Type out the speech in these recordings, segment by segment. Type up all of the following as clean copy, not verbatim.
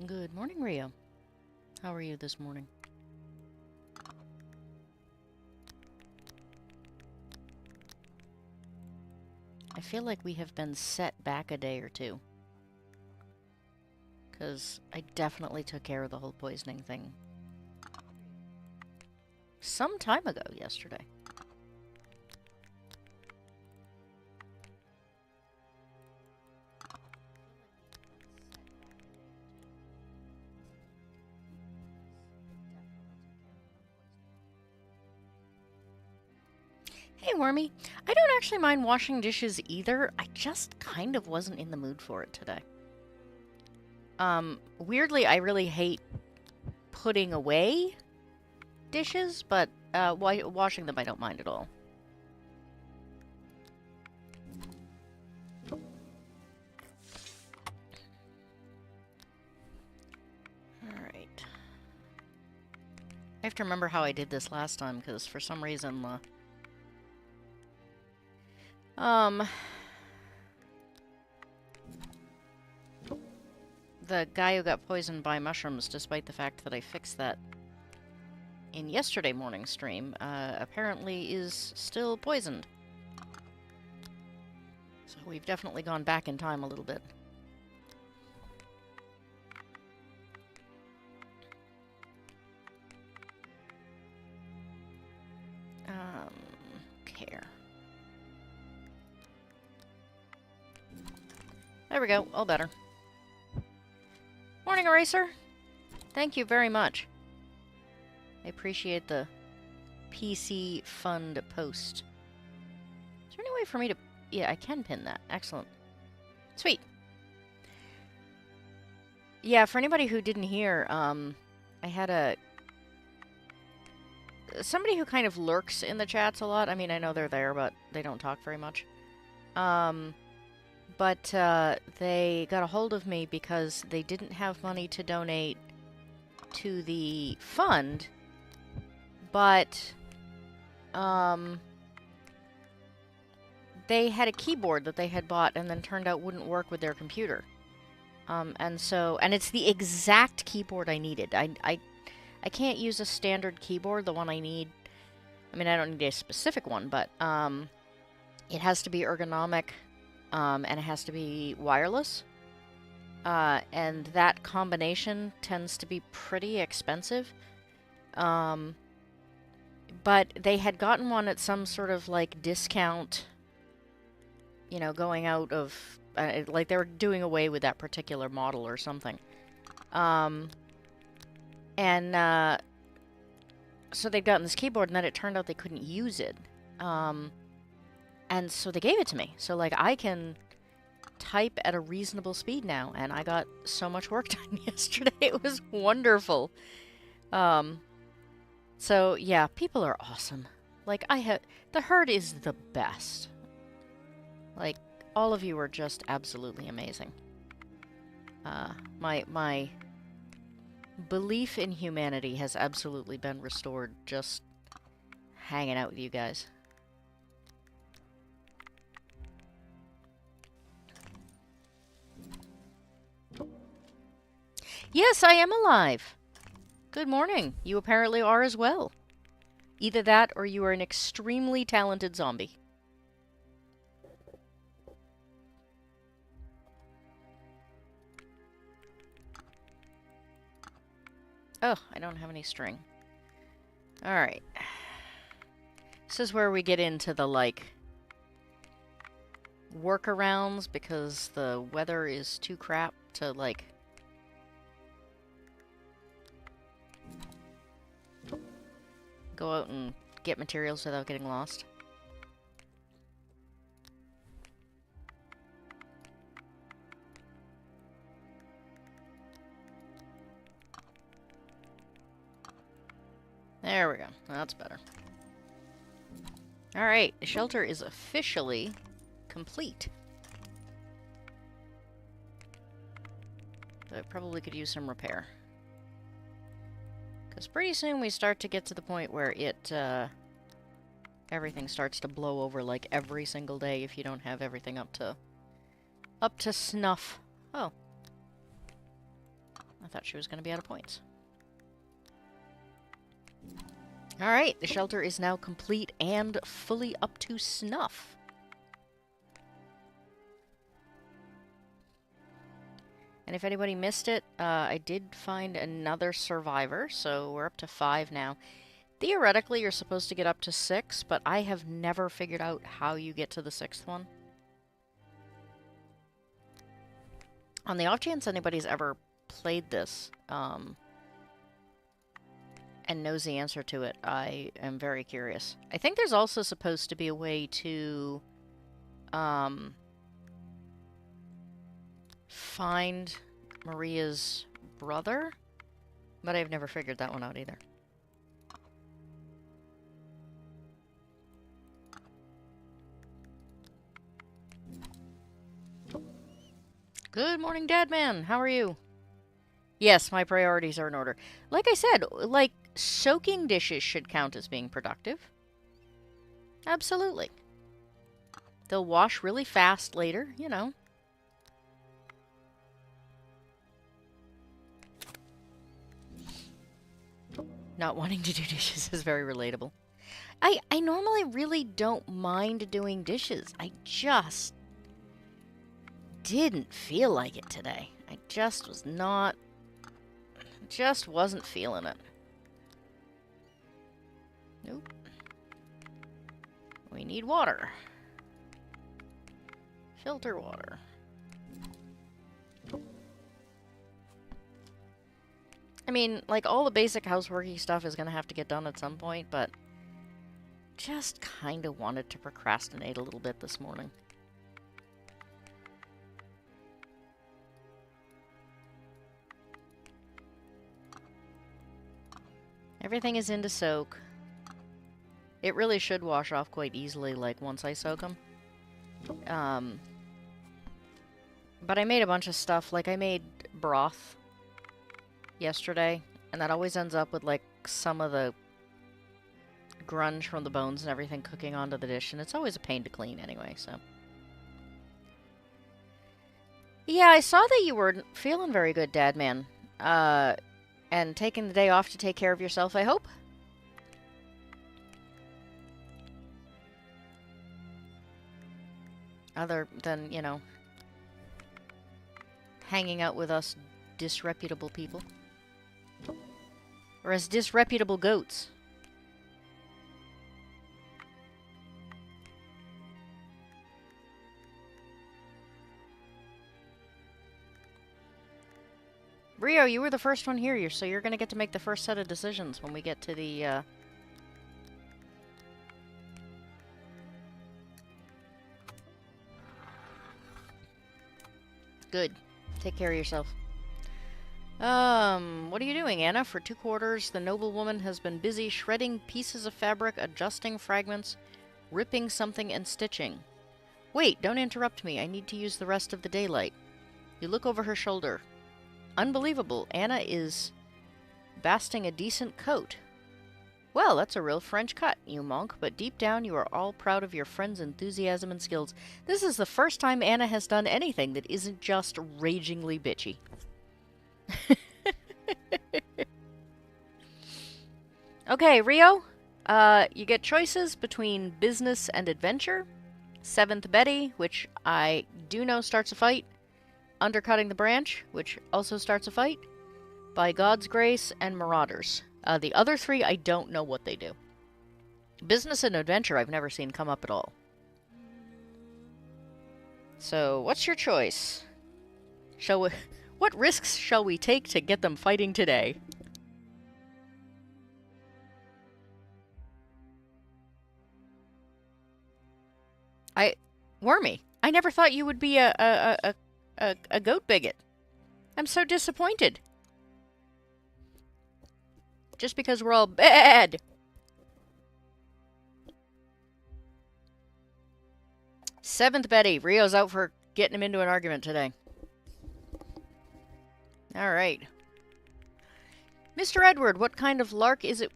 Good morning, Rio. How are you this morning? I feel like we have been set back a day or two. Because I definitely took care of the whole poisoning thing some time ago yesterday. Hey, Wormy. I don't actually mind washing dishes either. I just kind of wasn't in the mood for it today. Weirdly, I really hate putting away dishes, but washing them I don't mind at all. Alright. I have to remember how I did this last time, because for some reason, the guy who got poisoned by mushrooms, despite the fact that I fixed that in yesterday morning's stream, apparently is still poisoned. So we've definitely gone back in time a little bit. Care. There we go, all better. Morning, Eraser! Thank you very much. I appreciate the PC fund post. Is there any way for me to... Yeah, I can pin that. Excellent. Sweet. Yeah, for anybody who didn't hear, I had somebody who kind of lurks in the chats a lot. I mean, I know they're there, but they don't talk very much. But they got a hold of me because they didn't have money to donate to the fund, but they had a keyboard that they had bought and then turned out wouldn't work with their computer. And it's the exact keyboard I needed. I can't use a standard keyboard, the one I need. I mean, I don't need a specific one, but it has to be ergonomic, and it has to be wireless. And that combination tends to be pretty expensive. But they had gotten one at some sort of, like, discount, you know, going out of... like, they were doing away with that particular model or something. So they'd gotten this keyboard, and then it turned out they couldn't use it. And so they gave it to me. So, like, I can type at a reasonable speed now, and I got so much work done yesterday. It was wonderful. So, yeah, people are awesome. Like, the herd is the best. Like, all of you are just absolutely amazing. My belief in humanity has absolutely been restored just hanging out with you guys. Yes, I am alive. Good morning. You apparently are as well. Either that or you are an extremely talented zombie. Oh, I don't have any string. Alright. This is where we get into the, like, workarounds because the weather is too crap to, like... go out and get materials without getting lost. There we go. That's better. Alright, the shelter is officially complete. But I probably could use some repair. Because pretty soon we start to get to the point where everything starts to blow over like every single day if you don't have everything up to snuff. Oh. I thought she was going to be out of points. Alright, the shelter is now complete and fully up to snuff. And if anybody missed it, I did find another survivor, so we're up to 5 now. Theoretically, you're supposed to get up to 6, but I have never figured out how you get to the 6th one. On the off chance anybody's ever played this, and knows the answer to it, I am very curious. I think there's also supposed to be a way to, find Maria's brother, but I've never figured that one out either. Good morning, Dadman. How are you? Yes, my priorities are in order. Like I said, like, soaking dishes should count as being productive. Absolutely. They'll wash really fast later, you know. Not wanting to do dishes is very relatable. I normally really don't mind doing dishes. I just didn't feel like it today. I just was not... just wasn't feeling it. Nope. We need water. Filter water. I mean, like, all the basic houseworky stuff is gonna have to get done at some point, but just kind of wanted to procrastinate a little bit this morning. Everything is into soak. It really should wash off quite easily, like, once I soak them. But I made a bunch of stuff. Like, I made broth yesterday, and that always ends up with, like, some of the grunge from the bones and everything cooking onto the dish, and it's always a pain to clean anyway, so. Yeah, I saw that you weren't feeling very good, Dadman. And taking the day off to take care of yourself, I hope? Other than, you know, hanging out with us disreputable people. Or as disreputable goats. Rio, you were the first one here, so you're gonna get to make the first set of decisions when we get to the, Good. Take care of yourself. What are you doing, Anna? For 2 quarters, the noble woman has been busy shredding pieces of fabric, adjusting fragments, ripping something, and stitching. Wait, don't interrupt me. I need to use the rest of the daylight. You look over her shoulder. Unbelievable. Anna is basting a decent coat. Well, that's a real French cut, you monk, but deep down you are all proud of your friend's enthusiasm and skills. This is the first time Anna has done anything that isn't just ragingly bitchy. Okay, Rio. You get choices between business and adventure. 7th Betty, which I do know starts a fight. Undercutting the Branch, which also starts a fight. By God's Grace, and Marauders. The other 3, I don't know what they do. Business and adventure, I've never seen come up at all. So, what's your choice? What risks shall we take to get them fighting today? Wormy, I never thought you would be a goat bigot. I'm so disappointed. Just because we're all bad. Seventh Betty. Rio's out for getting him into an argument today. Alright. Mr. Edward, what kind of lark is it?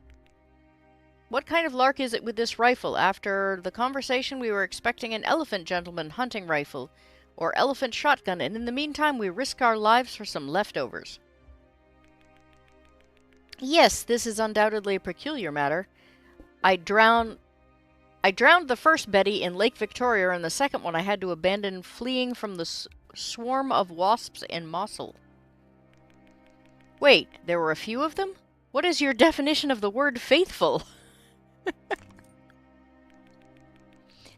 What kind of lark is it with this rifle? After the conversation, we were expecting an elephant gentleman hunting rifle or elephant shotgun, and in the meantime, we risk our lives for some leftovers. Yes, this is undoubtedly a peculiar matter. I drowned the first Betty in Lake Victoria, and the second one I had to abandon fleeing from the swarm of wasps in Mosul. Wait, there were a few of them? What is your definition of the word faithful?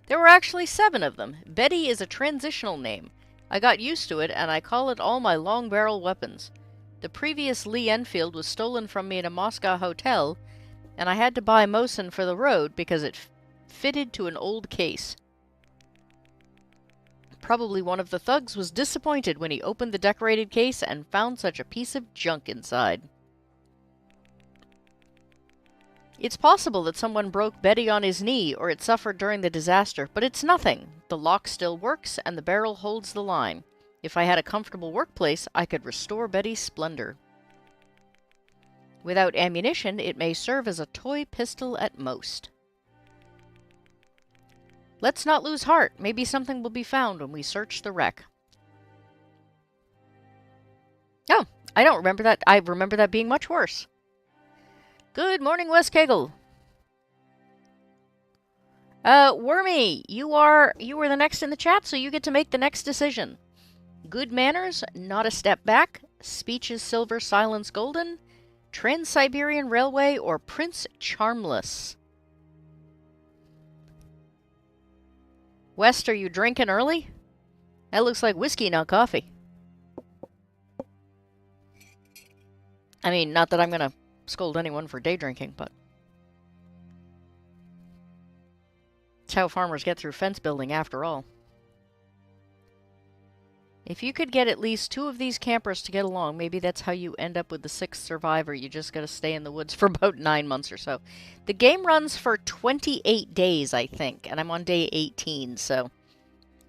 There were actually 7 of them. Betty is a transitional name. I got used to it, and I call it all my long-barrel weapons. The previous Lee Enfield was stolen from me in a Moscow hotel, and I had to buy Mosin for the road because it fitted to an old case. Probably one of the thugs was disappointed when he opened the decorated case and found such a piece of junk inside. It's possible that someone broke Betty on his knee, or it suffered during the disaster, but it's nothing. The lock still works, and the barrel holds the line. If I had a comfortable workplace, I could restore Betty's splendor. Without ammunition, it may serve as a toy pistol at most. Let's not lose heart. Maybe something will be found when we search the wreck. Oh, I don't remember that. I remember that being much worse. Good morning, Wes Kegel. Wormy, you were the next in the chat, so you get to make the next decision. Good manners, not a step back. Speech is silver, silence golden. Trans-Siberian Railway or Prince Charmless. West, are you drinking early? That looks like whiskey, not coffee. I mean, not that I'm gonna scold anyone for day drinking, but it's how farmers get through fence building after all. If you could get at least 2 of these campers to get along, maybe that's how you end up with the 6th survivor. You just gotta stay in the woods for about 9 months or so. The game runs for 28 days, I think, and I'm on day 18, so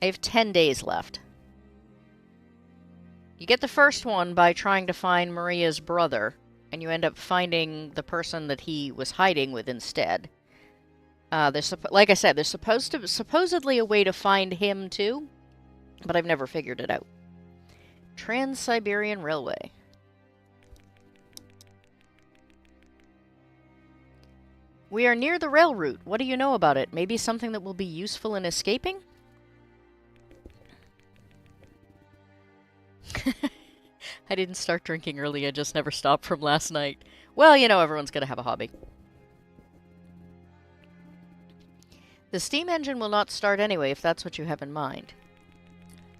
I have 10 days left. You get the first one by trying to find Maria's brother, and you end up finding the person that he was hiding with instead. Like I said, there's supposedly a way to find him too, but I've never figured it out. Trans-Siberian Railway. We are near the rail route. What do you know about it? Maybe something that will be useful in escaping? I didn't start drinking early, I just never stopped from last night. Well, you know, everyone's gonna have a hobby. The steam engine will not start anyway, if that's what you have in mind.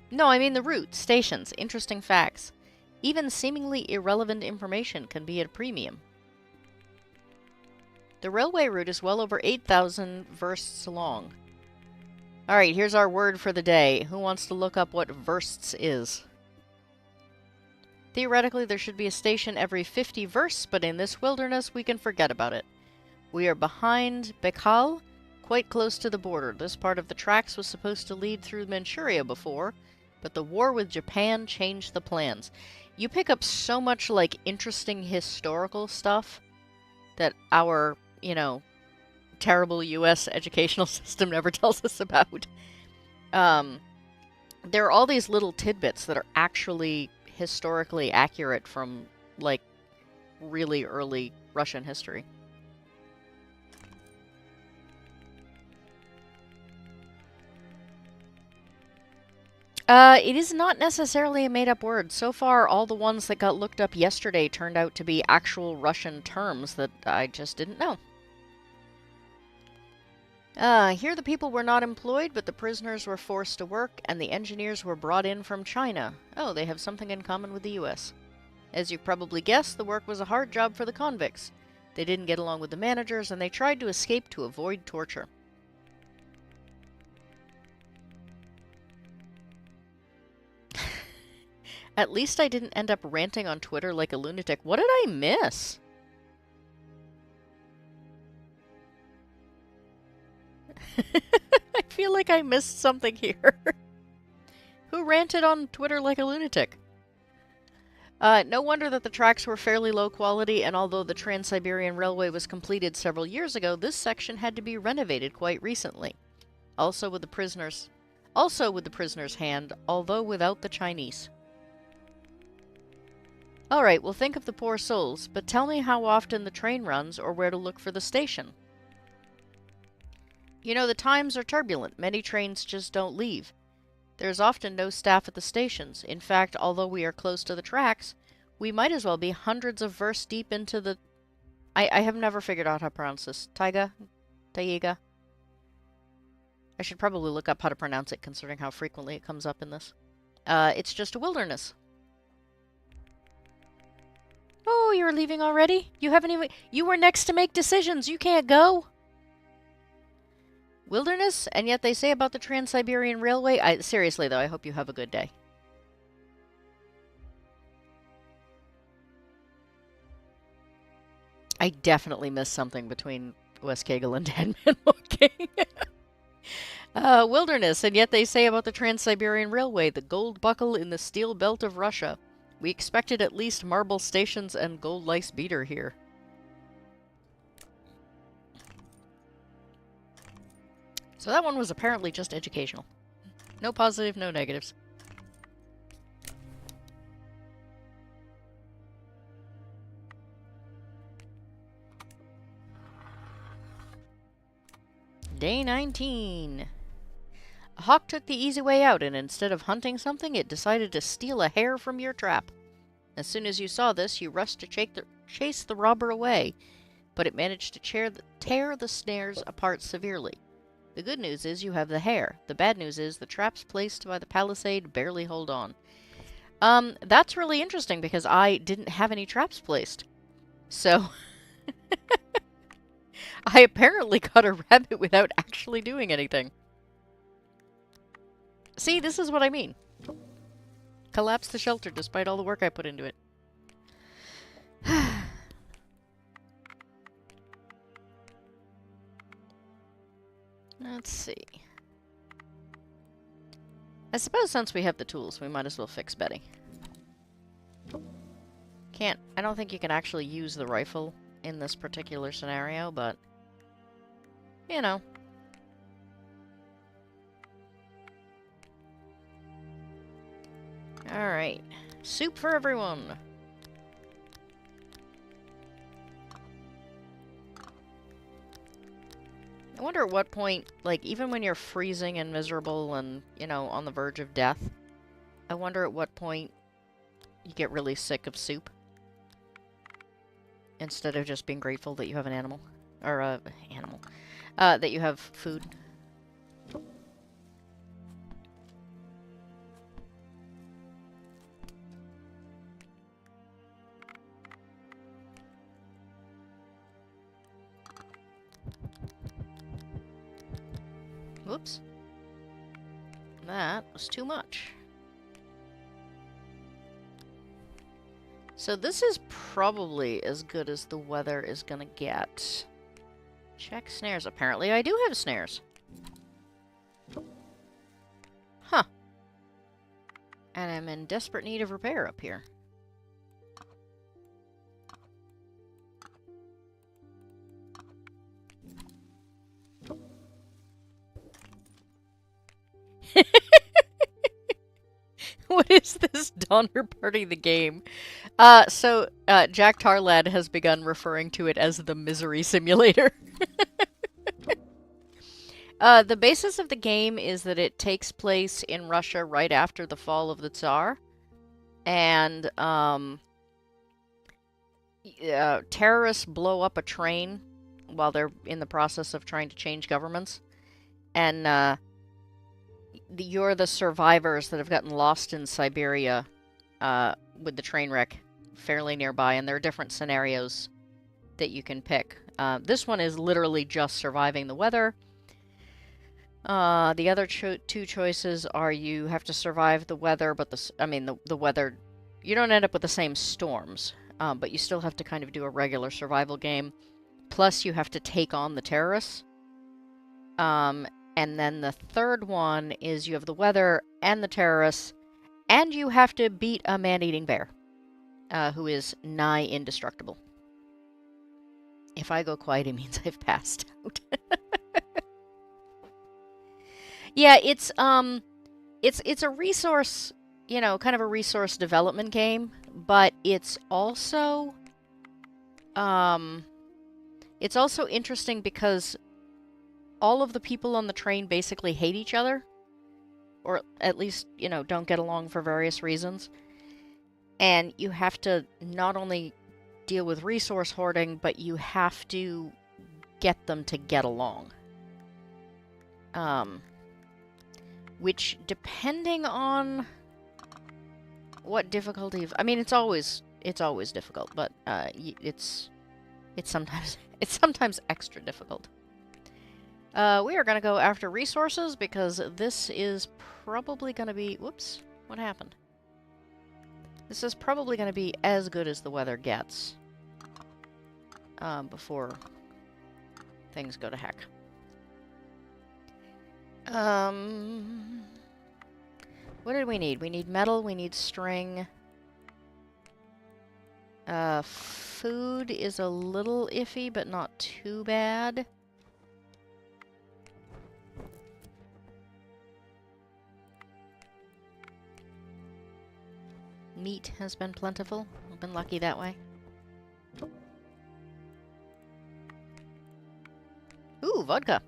No, I mean the route, stations, interesting facts. Even seemingly irrelevant information can be at a premium. The railway route is well over 8,000 versts long. Alright, here's our word for the day. Who wants to look up what versts is? Theoretically, there should be a station every 50 versts, but in this wilderness, we can forget about it. We are behind Baikal, quite close to the border. This part of the tracks was supposed to lead through Manchuria before, but the war with Japan changed the plans. You pick up so much, like, interesting historical stuff that our, you know, terrible U.S. educational system never tells us about. There are all these little tidbits that are actually historically accurate from, like, really early Russian history. It is not necessarily a made-up word. So far, all the ones that got looked up yesterday turned out to be actual Russian terms that I just didn't know. Here the people were not employed, but the prisoners were forced to work, and the engineers were brought in from China. Oh, they have something in common with the U.S. As you probably guessed, the work was a hard job for the convicts. They didn't get along with the managers, and they tried to escape to avoid torture. At least I didn't end up ranting on Twitter like a lunatic. What did I miss? I feel like I missed something here. Who ranted on Twitter like a lunatic? No wonder that the tracks were fairly low quality, and although the Trans-Siberian Railway was completed several years ago, this section had to be renovated quite recently. Also with the prisoner's hand, although without the Chinese. Alright, well think of the poor souls, but tell me how often the train runs or where to look for the station. You know, the times are turbulent. Many trains just don't leave. There's often no staff at the stations. In fact, although we are close to the tracks, we might as well be hundreds of versts deep into the... I have never figured out how to pronounce this. Taiga? Taiga? I should probably look up how to pronounce it, considering how frequently it comes up in this. It's just a wilderness. Oh, you're leaving already? You haven't even... You were next to make decisions. You can't go. Wilderness? And yet they say about the Trans-Siberian Railway... seriously, though, I hope you have a good day. I definitely missed something between West Kegel and Deadman Walking. Wilderness, and yet they say about the Trans-Siberian Railway, the gold buckle in the steel belt of Russia. We expected at least marble stations and gold lice beater here. So that one was apparently just educational. No positive, no negatives. Day 19. A hawk took the easy way out, and instead of hunting something, it decided to steal a hare from your trap. As soon as you saw this, you rushed to chase the robber away, but it managed to tear the snares apart severely. The good news is you have the hare. The bad news is the traps placed by the palisade barely hold on. That's really interesting because I didn't have any traps placed. So... I apparently caught a rabbit without actually doing anything. See, this is what I mean. Collapse the shelter despite all the work I put into it. Let's see. I suppose since we have the tools, we might as well fix Betty. I don't think you can actually use the rifle in this particular scenario, but... you know. Alright. Soup for everyone! I wonder at what point, like, even when you're freezing and miserable and, you know, on the verge of death, I wonder at what point you get really sick of soup. Instead of just being grateful that you have an animal. Or, that you have food. Whoops. That was too much. So this is probably as good as the weather is gonna get. Check snares. Apparently I do have snares. Huh. And I'm in desperate need of repair up here. What is this Donner Party the game? Jack Tarlad has begun referring to it as the Misery Simulator. The basis of the game is that it takes place in Russia right after the fall of the Tsar. And, terrorists blow up a train while they're in the process of trying to change governments. And, you're the survivors that have gotten lost in Siberia with the train wreck fairly nearby, and there are different scenarios that you can pick. This one is literally just surviving the weather. The other two choices are you have to survive the weather, but the weather, you don't end up with the same storms, but you still have to kind of do a regular survival game. Plus, you have to take on the terrorists. And then the third one is you have the weather and the terrorists, and you have to beat a man-eating bear, who is nigh indestructible. If I go quiet, it means I've passed out. Yeah, it's a resource, you know, kind of a resource development game. But it's also interesting because all of the people on the train basically hate each other, or at least, you know, don't get along for various reasons. And you have to not only deal with resource hoarding, but you have to get them to get along. Which, depending on what difficulty, I mean, it's always difficult, but it's sometimes extra difficult. We are gonna go after resources because this is probably gonna be, whoops, what happened? This is probably gonna be as good as the weather gets before things go to heck. What did we need? We need metal, we need string. Food is a little iffy, but not too bad. Meat has been plentiful. I've been lucky that way. Ooh, vodka.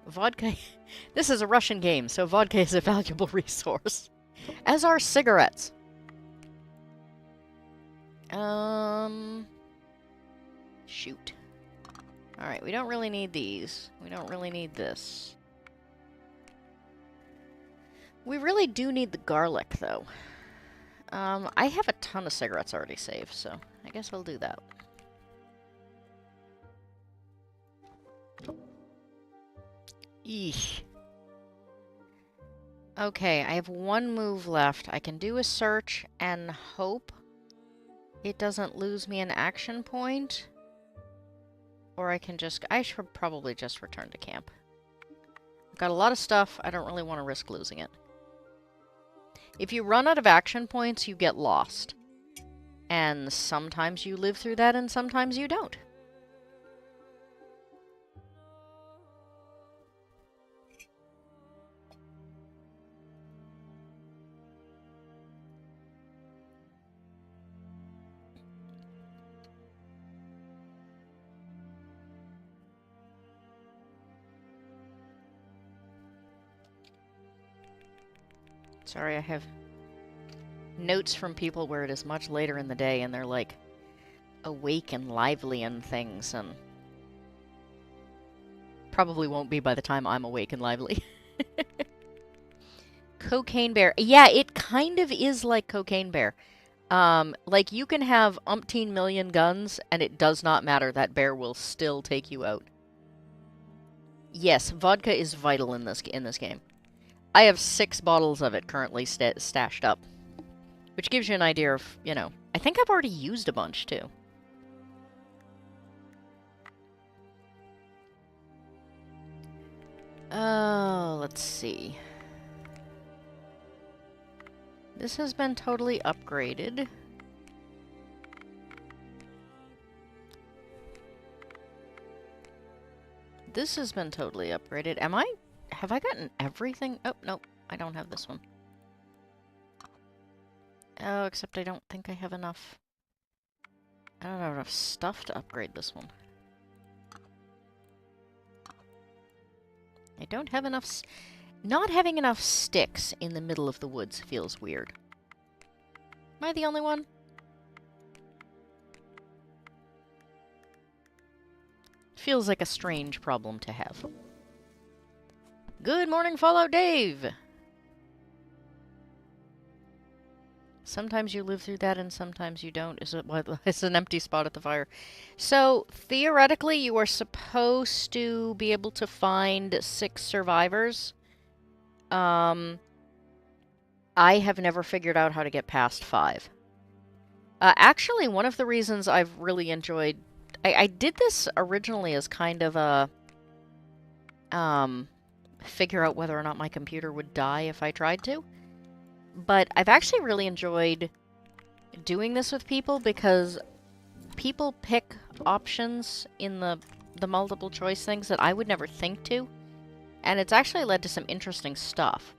Vodka. This is a Russian game, so vodka is a valuable resource. As are cigarettes. Shoot. Alright, we don't really need these. We don't really need this. We really do need the garlic, though. I have a ton of cigarettes already saved, so I guess I'll do that. Eesh. Okay, I have one move left. I can do a search and hope it doesn't lose me an action point. Or I can just... I should probably just return to camp. I've got a lot of stuff. I don't really want to risk losing it. If you run out of action points, you get lost. And sometimes you live through that and sometimes you don't. Sorry, I have notes from people where it is much later in the day and they're like awake and lively and things, and probably won't be by the time I'm awake and lively. Cocaine Bear. Yeah, it kind of is like Cocaine Bear. Like you can have umpteen million guns and it does not matter. That bear will still take you out. Yes, vodka is vital in this game. I have 6 bottles of it currently stashed up. Which gives you an idea of, you know... I think I've already used a bunch, too. Oh, let's see. This has been totally upgraded. This has been totally upgraded. Have I gotten everything? Oh, nope. I don't have this one. Oh, except I don't think I have enough... I don't have enough stuff to upgrade this one. I don't have enough... Not having enough sticks in the middle of the woods feels weird. Am I the only one? Feels like a strange problem to have. Good morning, Fallout Dave! Sometimes you live through that and sometimes you don't. It's an empty spot at the fire. So, theoretically, you are supposed to be able to find 6 survivors. I have never figured out how to get past 5. Actually, one of the reasons I've really enjoyed... I did this originally as kind of a... figure out whether or not my computer would die if I tried to. But I've actually really enjoyed doing this with people because people pick options in the the multiple choice things that I would never think to. And it's actually led to some interesting stuff.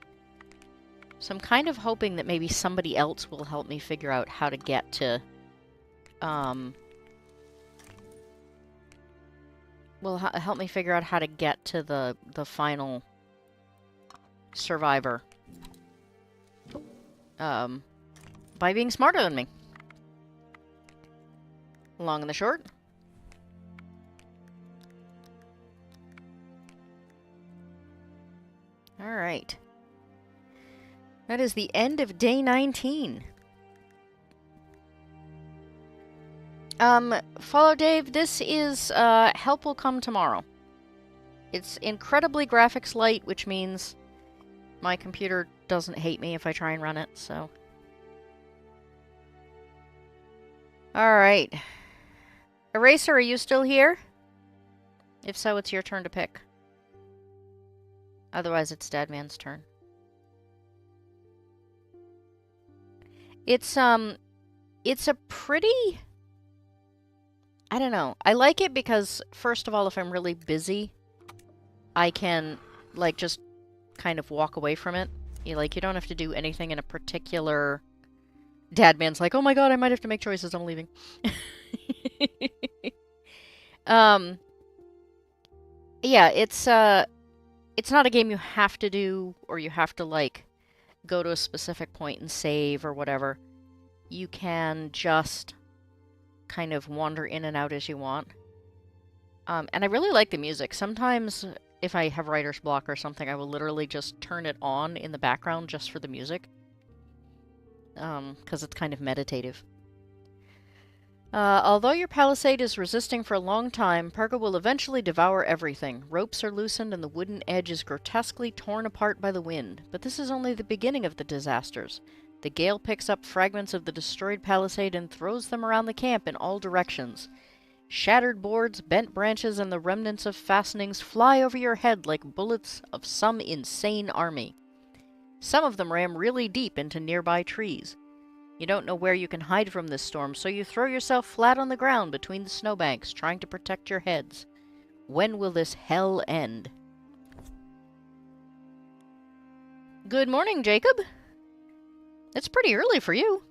So I'm kind of hoping that maybe somebody else will help me figure out how to get to... will help me figure out how to get to the final survivor. By being smarter than me. Long and the short. Alright. That is the end of day 19. Follow Dave, this is, help will come tomorrow. It's incredibly graphics light, which means my computer doesn't hate me if I try and run it, so... Alright. Eraser, are you still here? If so, it's your turn to pick. Otherwise, it's Deadman's turn. It's a pretty... I don't know. I like it because, first of all, if I'm really busy, I can, like, just kind of walk away from it. You don't have to do anything in a particular... Dadman's like, oh my god, I might have to make choices, I'm leaving. Yeah, it's not a game you have to do, or you have to, like, go to a specific point and save, or whatever. You can just kind of wander in and out as you want. And I really like the music. Sometimes, if I have writer's block or something, I will literally just turn it on in the background just for the music. Because it's kind of meditative. Although your palisade is resisting for a long time, Perga will eventually devour everything. Ropes are loosened and the wooden edge is grotesquely torn apart by the wind. But this is only the beginning of the disasters. The gale picks up fragments of the destroyed palisade and throws them around the camp in all directions. Shattered boards, bent branches, and the remnants of fastenings fly over your head like bullets of some insane army. Some of them ram really deep into nearby trees. You don't know where you can hide from this storm, so you throw yourself flat on the ground between the snowbanks, trying to protect your heads. When will this hell end? Good morning, Jacob. It's pretty early for you.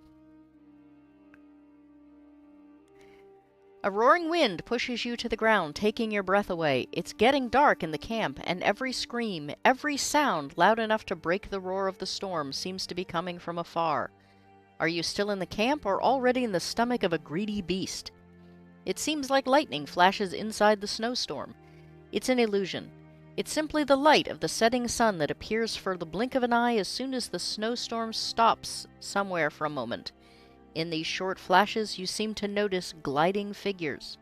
A roaring wind pushes you to the ground, taking your breath away. It's getting dark in the camp, and every scream, every sound loud enough to break the roar of the storm seems to be coming from afar. Are you still in the camp, or already in the stomach of a greedy beast? It seems like lightning flashes inside the snowstorm. It's an illusion. It's simply the light of the setting sun that appears for the blink of an eye as soon as the snowstorm stops somewhere for a moment. In these short flashes, you seem to notice gliding figures.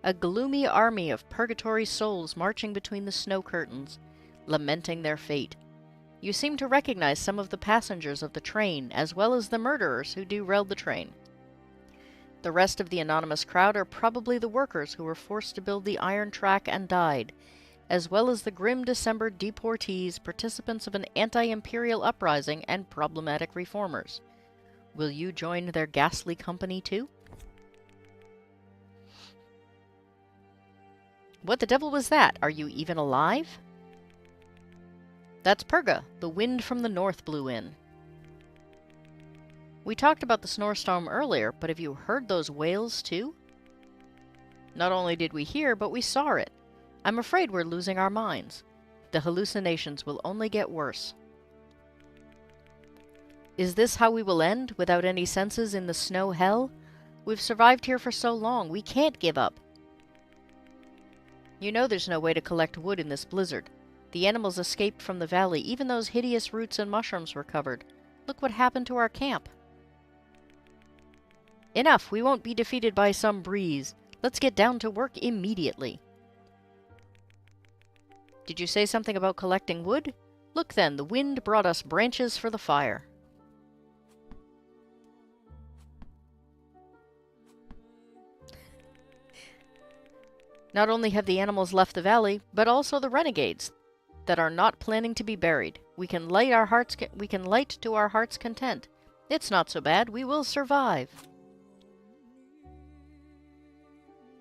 A gloomy army of purgatory souls marching between the snow curtains, lamenting their fate. You seem to recognize some of the passengers of the train, as well as the murderers who derailed the train. The rest of the anonymous crowd are probably the workers who were forced to build the iron track and died, as well as the grim December deportees, participants of an anti-imperial uprising, and problematic reformers. Will you join their ghastly company too? What the devil was that? Are you even alive? That's Perga. The wind from the north blew in. We talked about the snowstorm earlier, but have you heard those wails too? Not only did we hear, but we saw it. I'm afraid we're losing our minds. The hallucinations will only get worse. Is this how we will end, without any senses in the snow hell? We've survived here for so long, we can't give up. You know there's no way to collect wood in this blizzard. The animals escaped from the valley, even those hideous roots and mushrooms were covered. Look what happened to our camp. Enough, we won't be defeated by some breeze. Let's get down to work immediately. Did you say something about collecting wood? Look then, the wind brought us branches for the fire. Not only have the animals left the valley, but also the renegades that are not planning to be buried. We can light to our heart's content. It's not so bad. We will survive.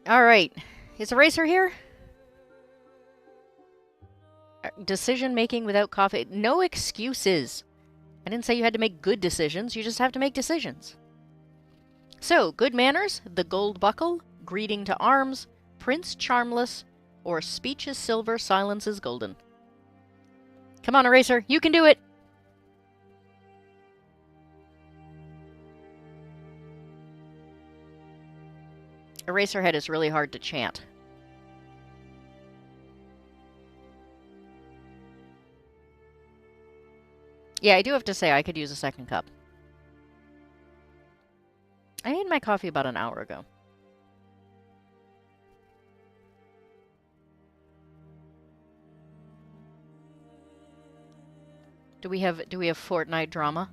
All right. Is Eraser here? Decision making without coffee. No excuses. I didn't say you had to make good decisions. You just have to make decisions. So, good manners, the gold buckle, greeting to arms, Prince Charmless, or speech is silver, silence is golden. Come on, Eraser. You can do it. Eraserhead is really hard to chant. Yeah, I do have to say I could use a second cup. I made my coffee about an hour ago. Do we have Fortnite drama?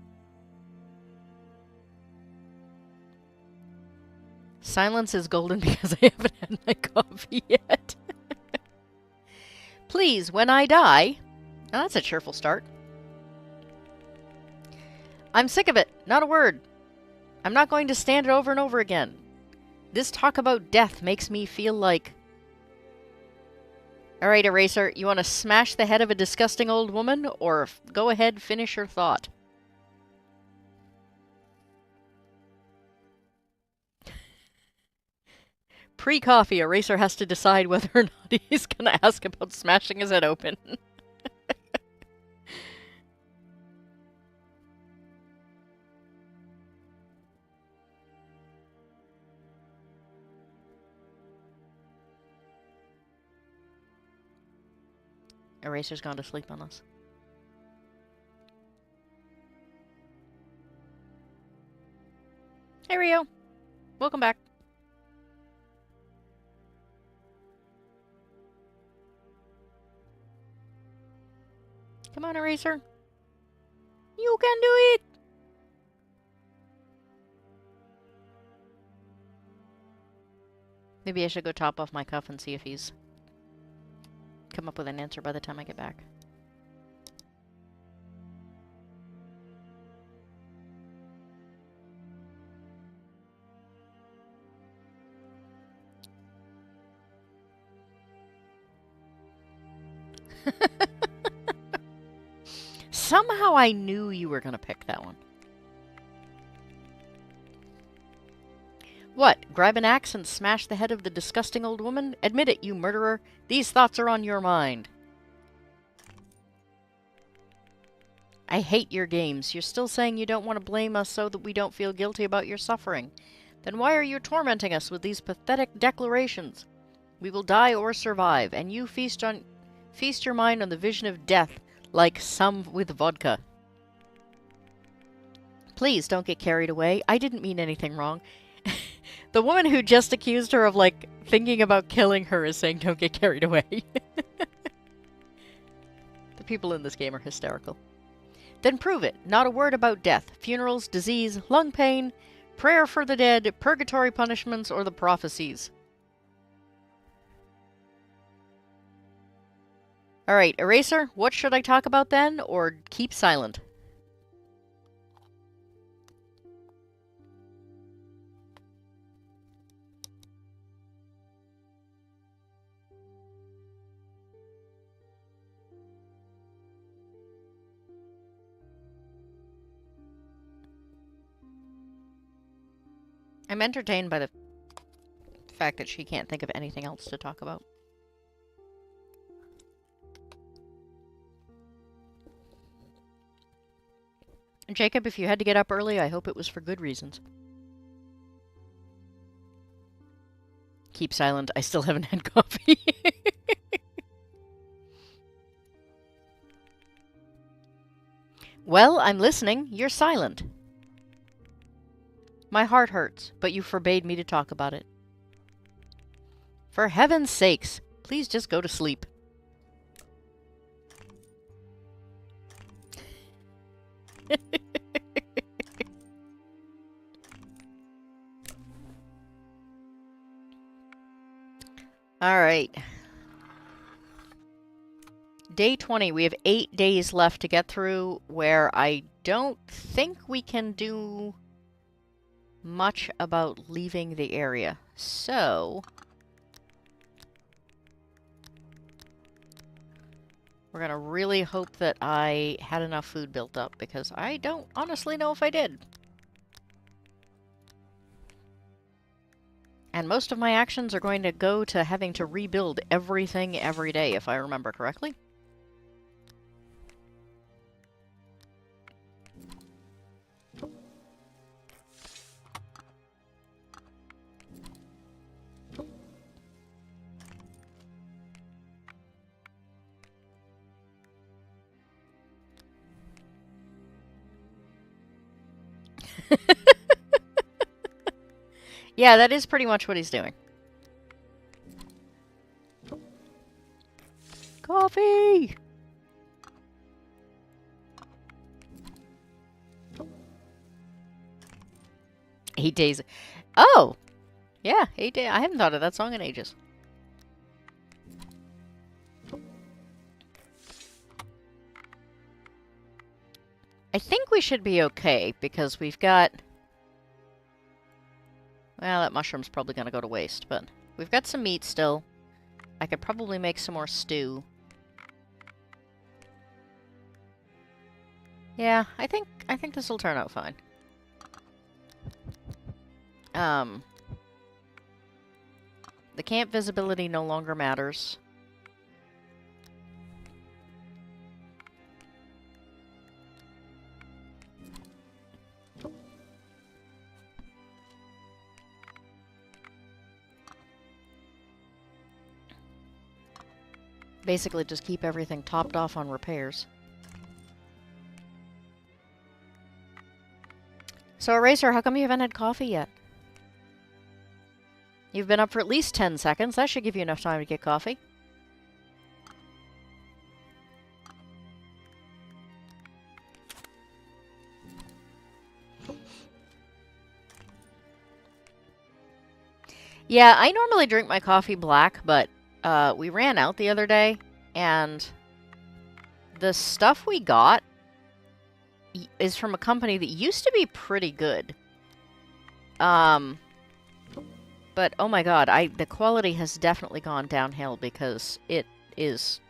Silence is golden because I haven't had my coffee yet. Please, when I die... Oh, that's a cheerful start. I'm sick of it. Not a word. I'm not going to stand it over and over again. This talk about death makes me feel like... Alright, Eraser, you want to smash the head of a disgusting old woman, or go ahead, finish your thought? Pre-coffee, Eraser has to decide whether or not he's going to ask about smashing his head open. Eraser's gone to sleep on us. Hey, Rio. Welcome back. Come on, Eraser. You can do it! Maybe I should go top off my cuff and see if he's come up with an answer by the time I get back. Somehow I knew you were going to pick that one. What? Grab an axe and smash the head of the disgusting old woman? Admit it, you murderer. These thoughts are on your mind. I hate your games. You're still saying you don't want to blame us so that we don't feel guilty about your suffering. Then why are you tormenting us with these pathetic declarations? We will die or survive, and you feast your mind on the vision of death like some with vodka. Please don't get carried away. I didn't mean anything wrong. The woman who just accused her of, like, thinking about killing her is saying don't get carried away. The people in this game are hysterical. Then prove it. Not a word about death, funerals, disease, lung pain, prayer for the dead, purgatory punishments, or the prophecies. Alright, Eraser, what should I talk about then, or keep silent? I'm entertained by the fact that she can't think of anything else to talk about. Jacob, if you had to get up early, I hope it was for good reasons. Keep silent. I still haven't had coffee. Well, I'm listening. You're silent. My heart hurts, but you forbade me to talk about it. For heaven's sakes, please just go to sleep. Alright. Day 20. We have 8 days left to get through, where I don't think we can do much about leaving the area. So, We're gonna really hope that I had enough food built up, because I don't honestly know if I did. And most of my actions are going to go to having to rebuild everything every day, if I remember correctly. Yeah, that is pretty much what he's doing. Coffee! 8 days. Oh! Yeah, 8 days. I haven't thought of that song in ages. I think we should be okay, because we've got... Well, that mushroom's probably going to go to waste, but we've got some meat still. I could probably make some more stew. Yeah, I think this will turn out fine. The camp visibility no longer matters. Basically, just keep everything topped off on repairs. So, Eraser, how come you haven't had coffee yet? You've been up for at least 10 seconds. That should give you enough time to get coffee. Yeah, I normally drink my coffee black, but we ran out the other day, and the stuff we got is from a company that used to be pretty good. But oh my god, the quality has definitely gone downhill, because it is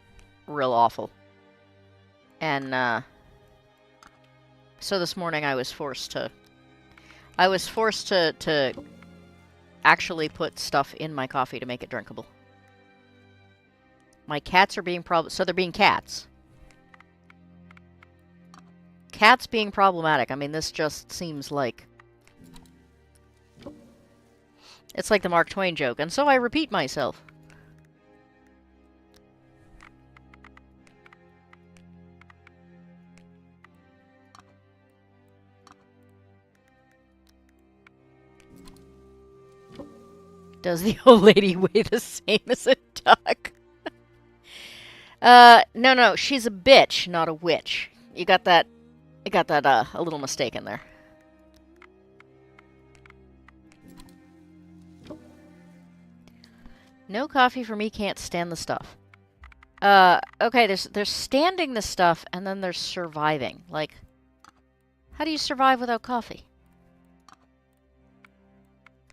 real awful. And so this morning I was forced to actually put stuff in my coffee to make it drinkable. My cats are being so they're being cats. Cats being problematic. I mean, this just seems like... It's like the Mark Twain joke, and so I repeat myself. Does the old lady weigh the same as a duck? No, she's a bitch, not a witch. You got that a little mistake in there. No coffee for me, can't stand the stuff. Okay, there's standing the stuff, and then there's surviving. Like, how do you survive without coffee?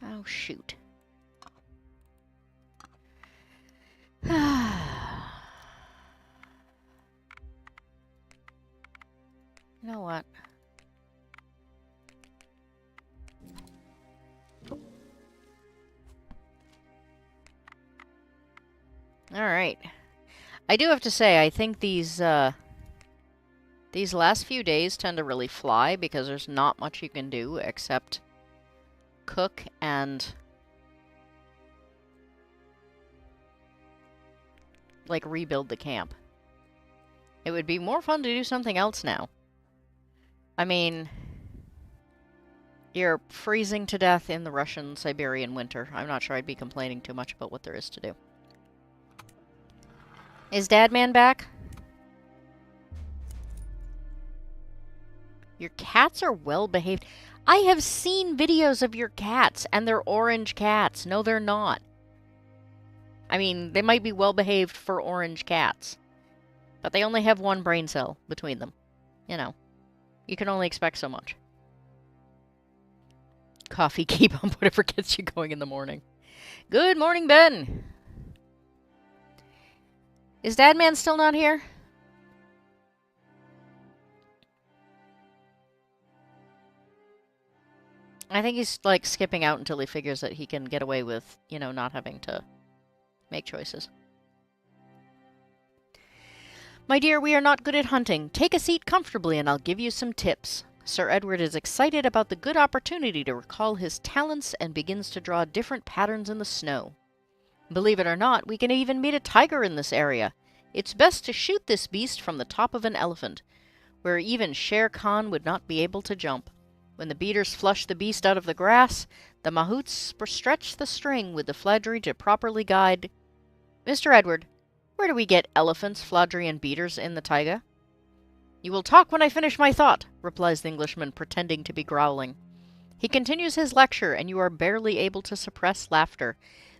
Oh, shoot. You know what? Alright. I do have to say, I think these last few days tend to really fly, because there's not much you can do except cook and... like, rebuild the camp. It would be more fun to do something else now. I mean, you're freezing to death in the Russian Siberian winter. I'm not sure I'd be complaining too much about what there is to do. Is Dadman back? Your cats are well behaved. I have seen videos of your cats, and they're orange cats. No, they're not. I mean, they might be well behaved for orange cats, but they only have one brain cell between them. You know, you can only expect so much. Coffee, keep on whatever gets you going in the morning. Good morning, Ben. Is Dadman still not here? I think he's, like, skipping out until he figures that he can get away with, you know, not having to make choices. My dear, we are not good at hunting. Take a seat comfortably and I'll give you some tips. Sir Edward is excited about the good opportunity to recall his talents and begins to draw different patterns in the snow. Believe it or not, we can even meet a tiger in this area. It's best to shoot this beast from the top of an elephant, where even Shere Khan would not be able to jump. When the beaters flush the beast out of the grass, the mahouts stretch the string with the Fladry to properly guide. Mr. Edward, where do we get elephants, Fladry, and beaters in the taiga? You will talk when I finish my thought, replies the Englishman, pretending to be growling. He continues his lecture, and you are barely able to suppress laughter,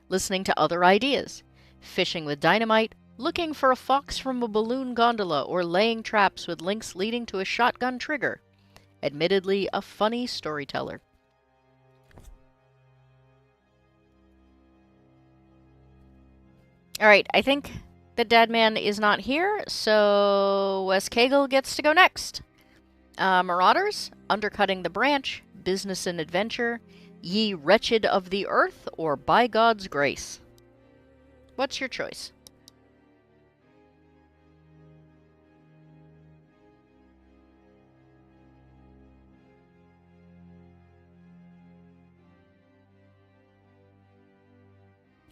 listening to other ideas. Fishing with dynamite, looking for a fox from a balloon gondola, or laying traps with links leading to a shotgun trigger. Admittedly, a funny storyteller. Alright, I think the dead man is not here, so Wes Cagle gets to go next. Marauders, Undercutting the Branch, Business and Adventure, Ye Wretched of the Earth, or By God's Grace. What's your choice?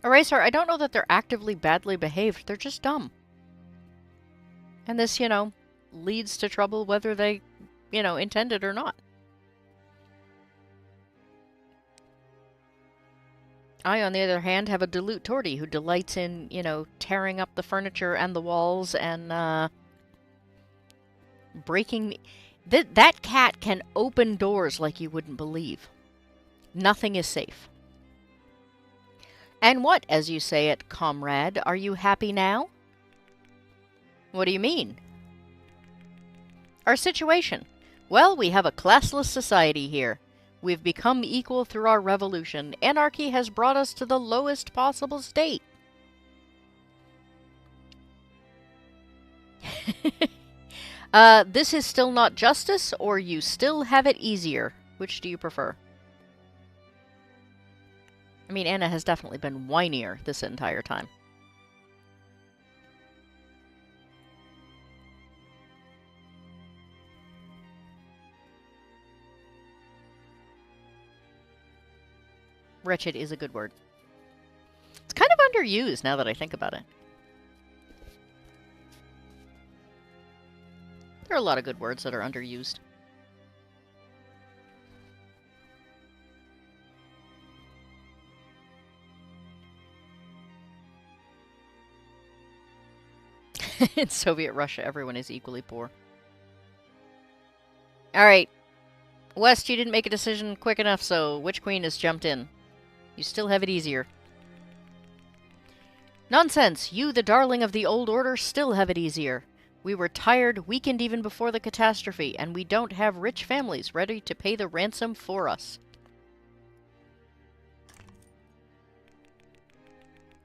Eraser, I don't know that they're actively badly behaved, they're just dumb. And this, you know, leads to trouble whether they, you know, intend it or not. I, on the other hand, have a Dilute Tortie who delights in, you know, tearing up the furniture and the walls and, breaking... That cat can open doors like you wouldn't believe. Nothing is safe. And what, as you say it, comrade, are you happy now? What do you mean? Our situation. Well, we have a classless society here. We've become equal through our revolution. Anarchy has brought us to the lowest possible state. This is still not justice, or you still have it easier. Which do you prefer? I mean, Anna has definitely been whinier this entire time. Wretched is a good word. It's kind of underused now that I think about it. There are a lot of good words that are underused. In Soviet Russia, everyone is equally poor. Alright. West, you didn't make a decision quick enough, so Witch Queen has jumped in. You still have it easier. Nonsense! You, the darling of the old order, still have it easier. We were tired, weakened even before the catastrophe, and we don't have rich families ready to pay the ransom for us.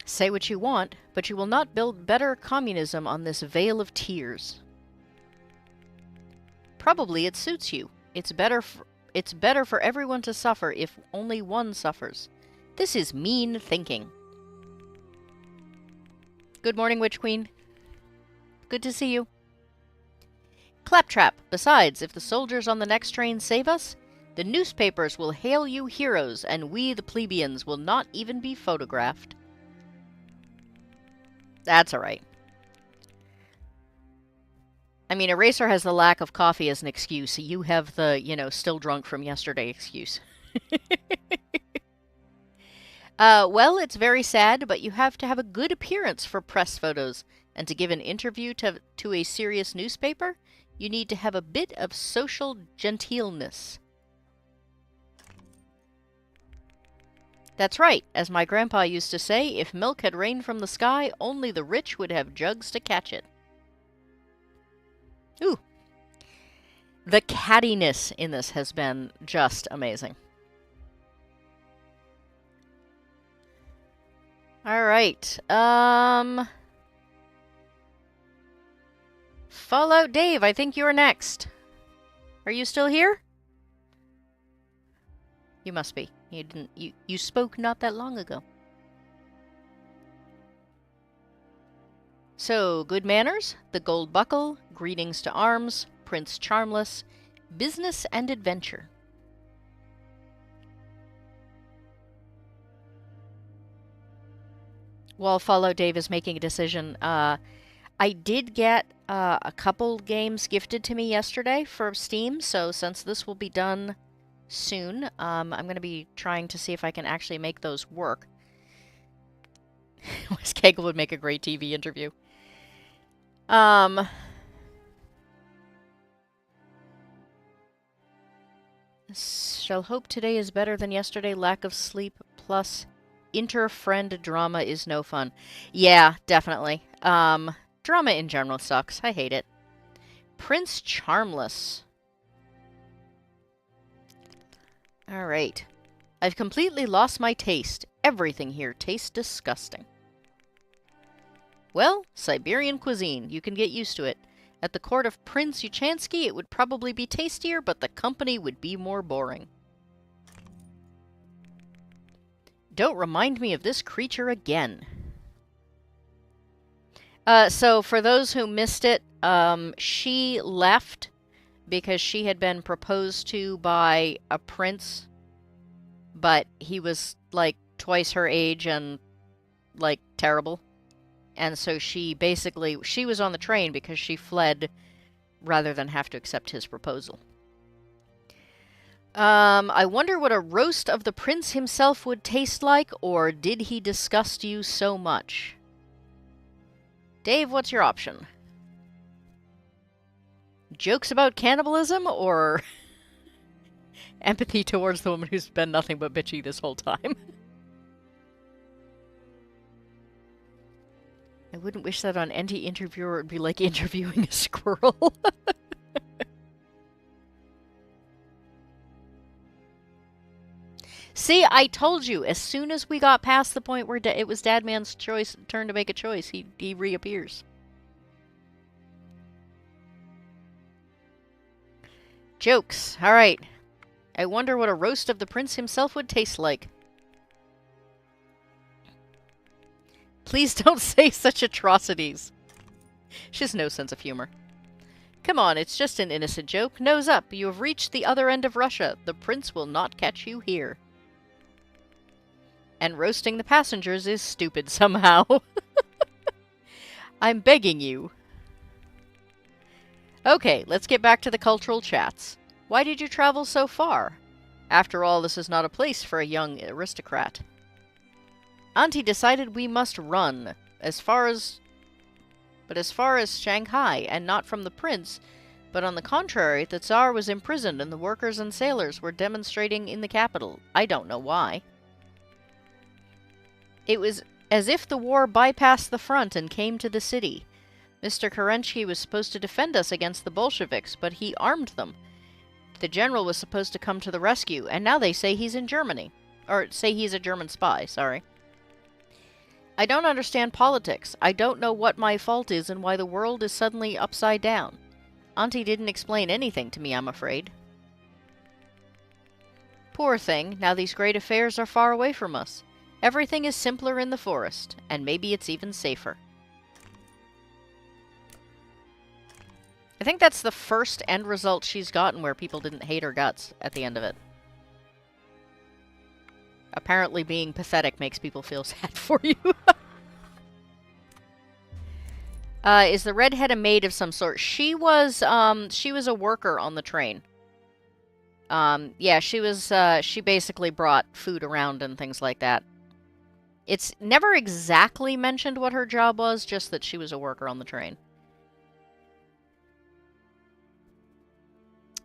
Say what you want, but you will not build better communism on this vale of tears. Probably it suits you. It's better for everyone to suffer if only one suffers. This is mean thinking. Good morning, Witch Queen. Good to see you. Claptrap. Besides, if the soldiers on the next train save us, the newspapers will hail you heroes, and we, the plebeians, will not even be photographed. That's alright. I mean, Eraser has the lack of coffee as an excuse. You have the, you know, still drunk from yesterday excuse. Well, it's very sad, but you have to have a good appearance for press photos. And to give an interview to a serious newspaper, you need to have a bit of social genteelness. That's right. As my grandpa used to say, if milk had rained from the sky, only the rich would have jugs to catch it. Ooh. The cattiness in this has been just amazing. Alright, Fallout Dave, I think you're next. Are you still here? You must be. You didn't. You spoke not that long ago. So, good manners, the gold buckle, greetings to arms, Prince Charmless, business and adventure. While Follow Dave is making a decision, I did get a couple games gifted to me yesterday for Steam, so since this will be done soon, I'm going to be trying to see if I can actually make those work. Wes Kegel would make a great TV interview. Shall hope today is better than yesterday. Lack of sleep plus inter-friend drama is no fun. Yeah, definitely. Drama in general sucks. I hate it. Prince Charmless. Alright. I've completely lost my taste. Everything here tastes disgusting. Well, Siberian cuisine. You can get used to it. At the court of Prince Uchansky, it would probably be tastier, but the company would be more boring. Don't remind me of this creature again. So, for those who missed it, she left because she had been proposed to by a prince, but he was, like, twice her age and, like, terrible. And so she was on the train because she fled rather than have to accept his proposal. I wonder what a roast of the prince himself would taste like, or did he disgust you so much? Dave, what's your option? Jokes about cannibalism, or empathy towards the woman who's been nothing but bitchy this whole time? I wouldn't wish that on any interviewer. It'd be like interviewing a squirrel. See, I told you, as soon as we got past the point where it was Dadman's turn to make a choice, he reappears. Jokes. Alright. I wonder what a roast of the prince himself would taste like. Please don't say such atrocities. She has no sense of humor. Come on, it's just an innocent joke. Nose up, you have reached the other end of Russia. The prince will not catch you here. And roasting the passengers is stupid somehow. I'm begging you. Okay, let's get back to the cultural chats. Why did you travel so far? After all, this is not a place for a young aristocrat. Auntie decided we must run, as far as Shanghai, and not from the prince, but on the contrary, the Tsar was imprisoned and the workers and sailors were demonstrating in the capital. I don't know why. It was as if the war bypassed the front and came to the city. Mr. Kerensky was supposed to defend us against the Bolsheviks, but he armed them. The general was supposed to come to the rescue, and now they say he's in Germany. Or, say he's a German spy, sorry. I don't understand politics. I don't know what my fault is and why the world is suddenly upside down. Auntie didn't explain anything to me, I'm afraid. Poor thing, now these great affairs are far away from us. Everything is simpler in the forest, and maybe it's even safer. I think that's the first end result she's gotten where people didn't hate her guts at the end of it. Apparently being pathetic makes people feel sad for you. Is the redhead a maid of some sort? She was a worker on the train. Yeah, she basically brought food around and things like that. It's never exactly mentioned what her job was, just that she was a worker on the train.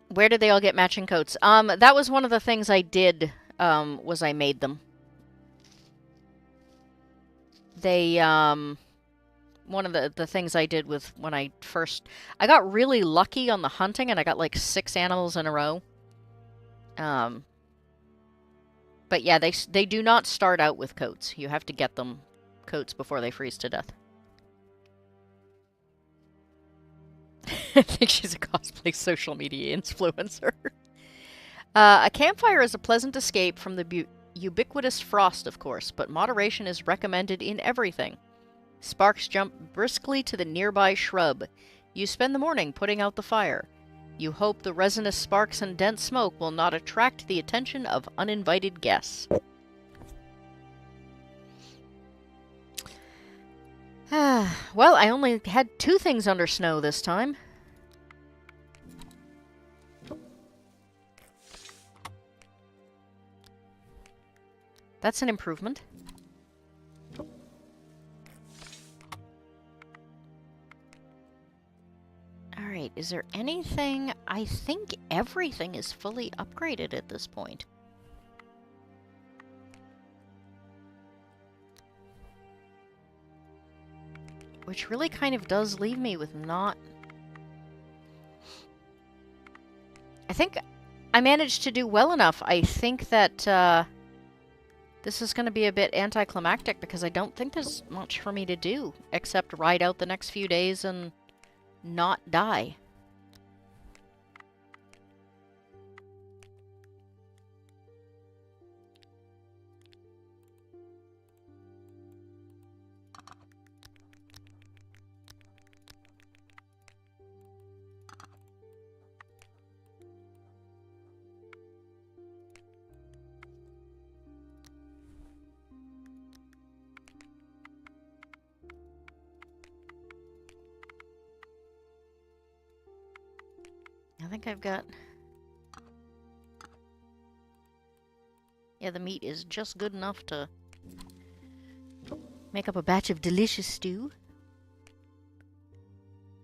Where did they all get matching coats? That was one of the things I did, was I made them. They, one of the things I did with when I got really lucky on the hunting and I got like 6 animals in a row. But yeah, they do not start out with coats. You have to get them coats before they freeze to death. I think she's a cosplay social media influencer. A campfire is a pleasant escape from the ubiquitous frost, of course, but moderation is recommended in everything. Sparks jump briskly to the nearby shrub. You spend the morning putting out the fire. You hope the resinous sparks and dense smoke will not attract the attention of uninvited guests. Well, I only had 2 things under snow this time. That's an improvement. Alright, is there anything? I think everything is fully upgraded at this point. Which really kind of does leave me with not... I think I managed to do well enough. I think that this is going to be a bit anticlimactic because I don't think there's much for me to do except ride out the next few days and not die. I think I've got... Yeah, the meat is just good enough to make up a batch of delicious stew.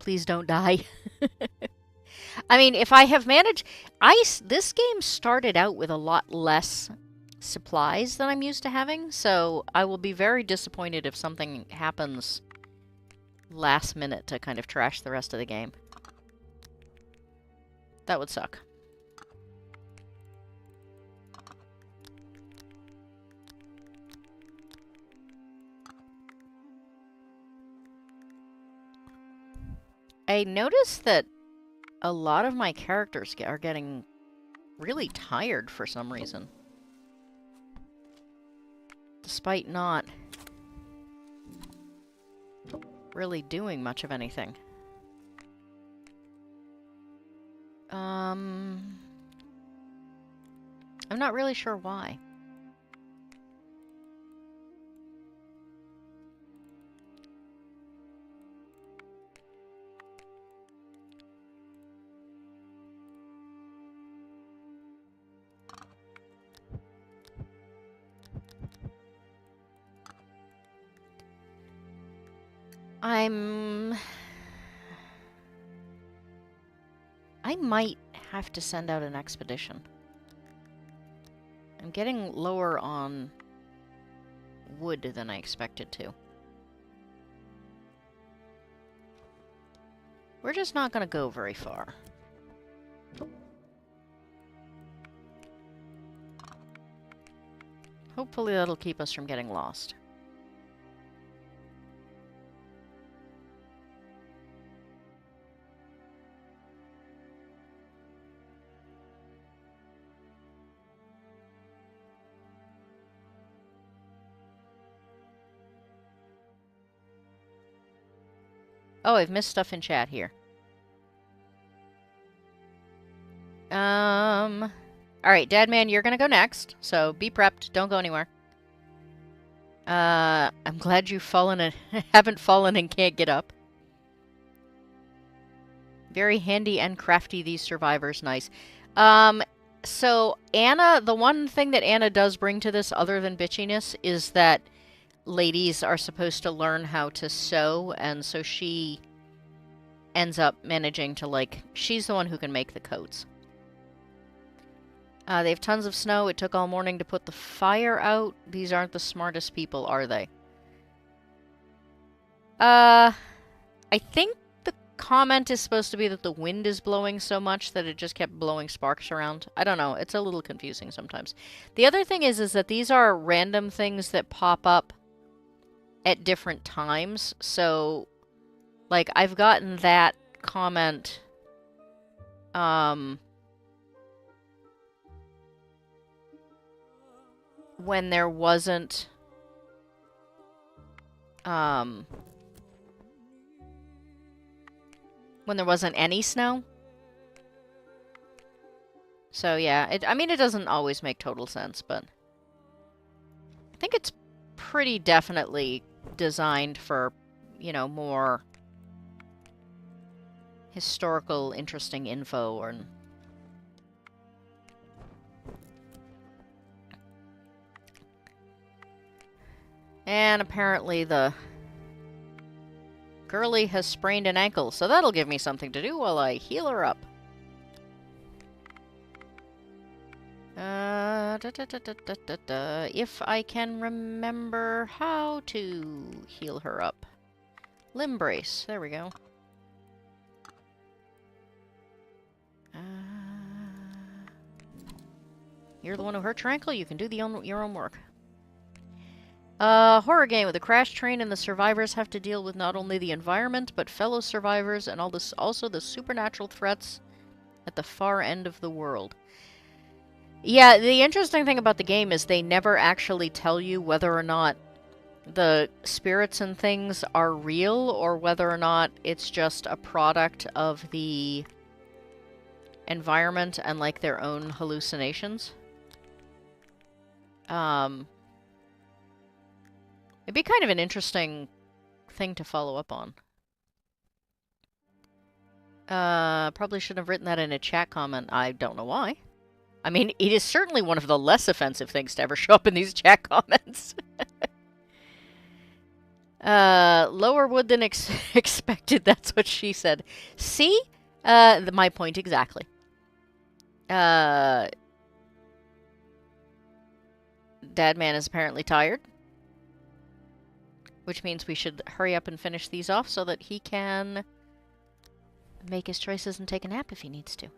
Please don't die. I mean, if I have managed... This game started out with a lot less supplies than I'm used to having, so I will be very disappointed if something happens last minute to kind of trash the rest of the game. That would suck. I noticed that a lot of my characters are getting really tired for some reason. Despite not really doing much of anything. I'm not really sure why. I might have to send out an expedition. I'm getting lower on wood than I expected to. We're just not going to go very far. Hopefully that'll keep us from getting lost. Oh, I've missed stuff in chat here. Alright, Dadman, you're gonna go next, so be prepped. Don't go anywhere. I'm glad you've fallen and haven't fallen and can't get up. Very handy and crafty, these survivors. Nice. So Anna, the one thing that Anna does bring to this other than bitchiness is that ladies are supposed to learn how to sew, and so she ends up managing to, like, she's the one who can make the coats. They have tons of snow. It took all morning to put the fire out. These aren't the smartest people, are they? I think the comment is supposed to be that the wind is blowing so much that it just kept blowing sparks around. I don't know. It's a little confusing sometimes. The other thing is that these are random things that pop up at different times. So, like, I've gotten that comment, when there wasn't any snow. So yeah, I mean, it doesn't always make total sense, but I think it's pretty definitely designed for, you know, more historical, interesting info. Or and apparently the girlie has sprained an ankle, so that'll give me something to do while I heal her up. If I can remember how to heal her up. Limb brace. There we go. You're the one who hurt your ankle? You can do your own work. Horror game with a crash train, and the survivors have to deal with not only the environment, but fellow survivors, and also the supernatural threats at the far end of the world. Yeah, the interesting thing about the game is they never actually tell you whether or not the spirits and things are real, or whether or not it's just a product of the environment and, like, their own hallucinations. It'd be kind of an interesting thing to follow up on. Probably shouldn't have written that in a chat comment. I don't know why. I mean, it is certainly one of the less offensive things to ever show up in these chat comments. Lower wood than expected, that's what she said. See? My point exactly. Dadman is apparently tired. Which means we should hurry up and finish these off so that he can make his choices and take a nap if he needs to.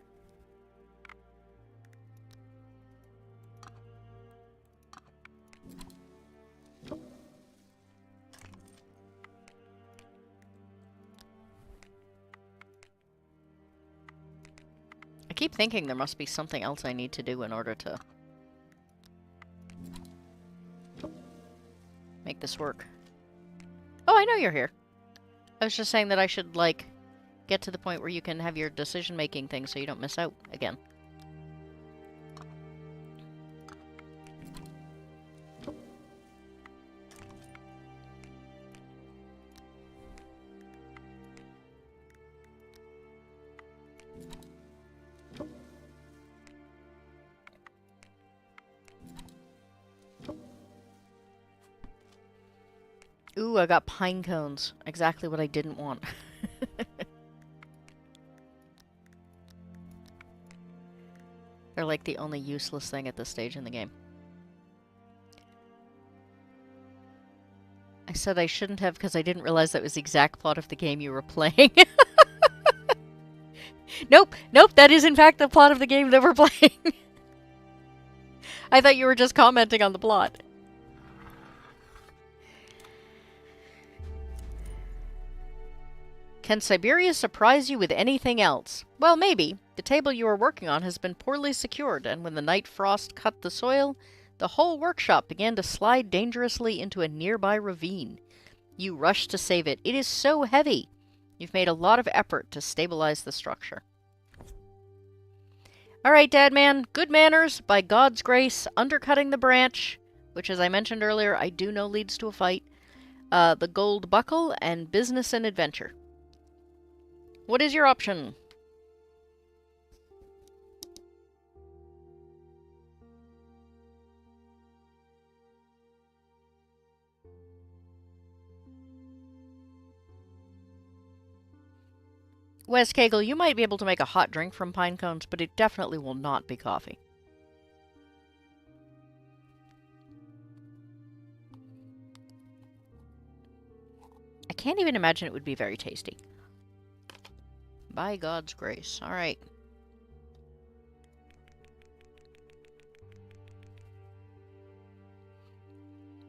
I keep thinking there must be something else I need to do in order to make this work. Oh, I know you're here. I was just saying that I should, like, get to the point where you can have your decision-making thing so you don't miss out again. Ooh, I got pine cones. Exactly what I didn't want. They're like the only useless thing at this stage in the game. I said I shouldn't have because I didn't realize that was the exact plot of the game you were playing. Nope, that is in fact the plot of the game that we're playing. I thought you were just commenting on the plot. Can Siberia surprise you with anything else? Well, maybe. The table you are working on has been poorly secured, and when the night frost cut the soil, the whole workshop began to slide dangerously into a nearby ravine. You rushed to save it. It is so heavy. You've made a lot of effort to stabilize the structure. Alright, Dadman. Good manners, by God's grace, undercutting the branch, which, as I mentioned earlier, I do know leads to a fight, the gold buckle, and business and adventure. What is your option? Wes Kegel, you might be able to make a hot drink from pine cones, but it definitely will not be coffee. I can't even imagine it would be very tasty. By God's grace. Alright.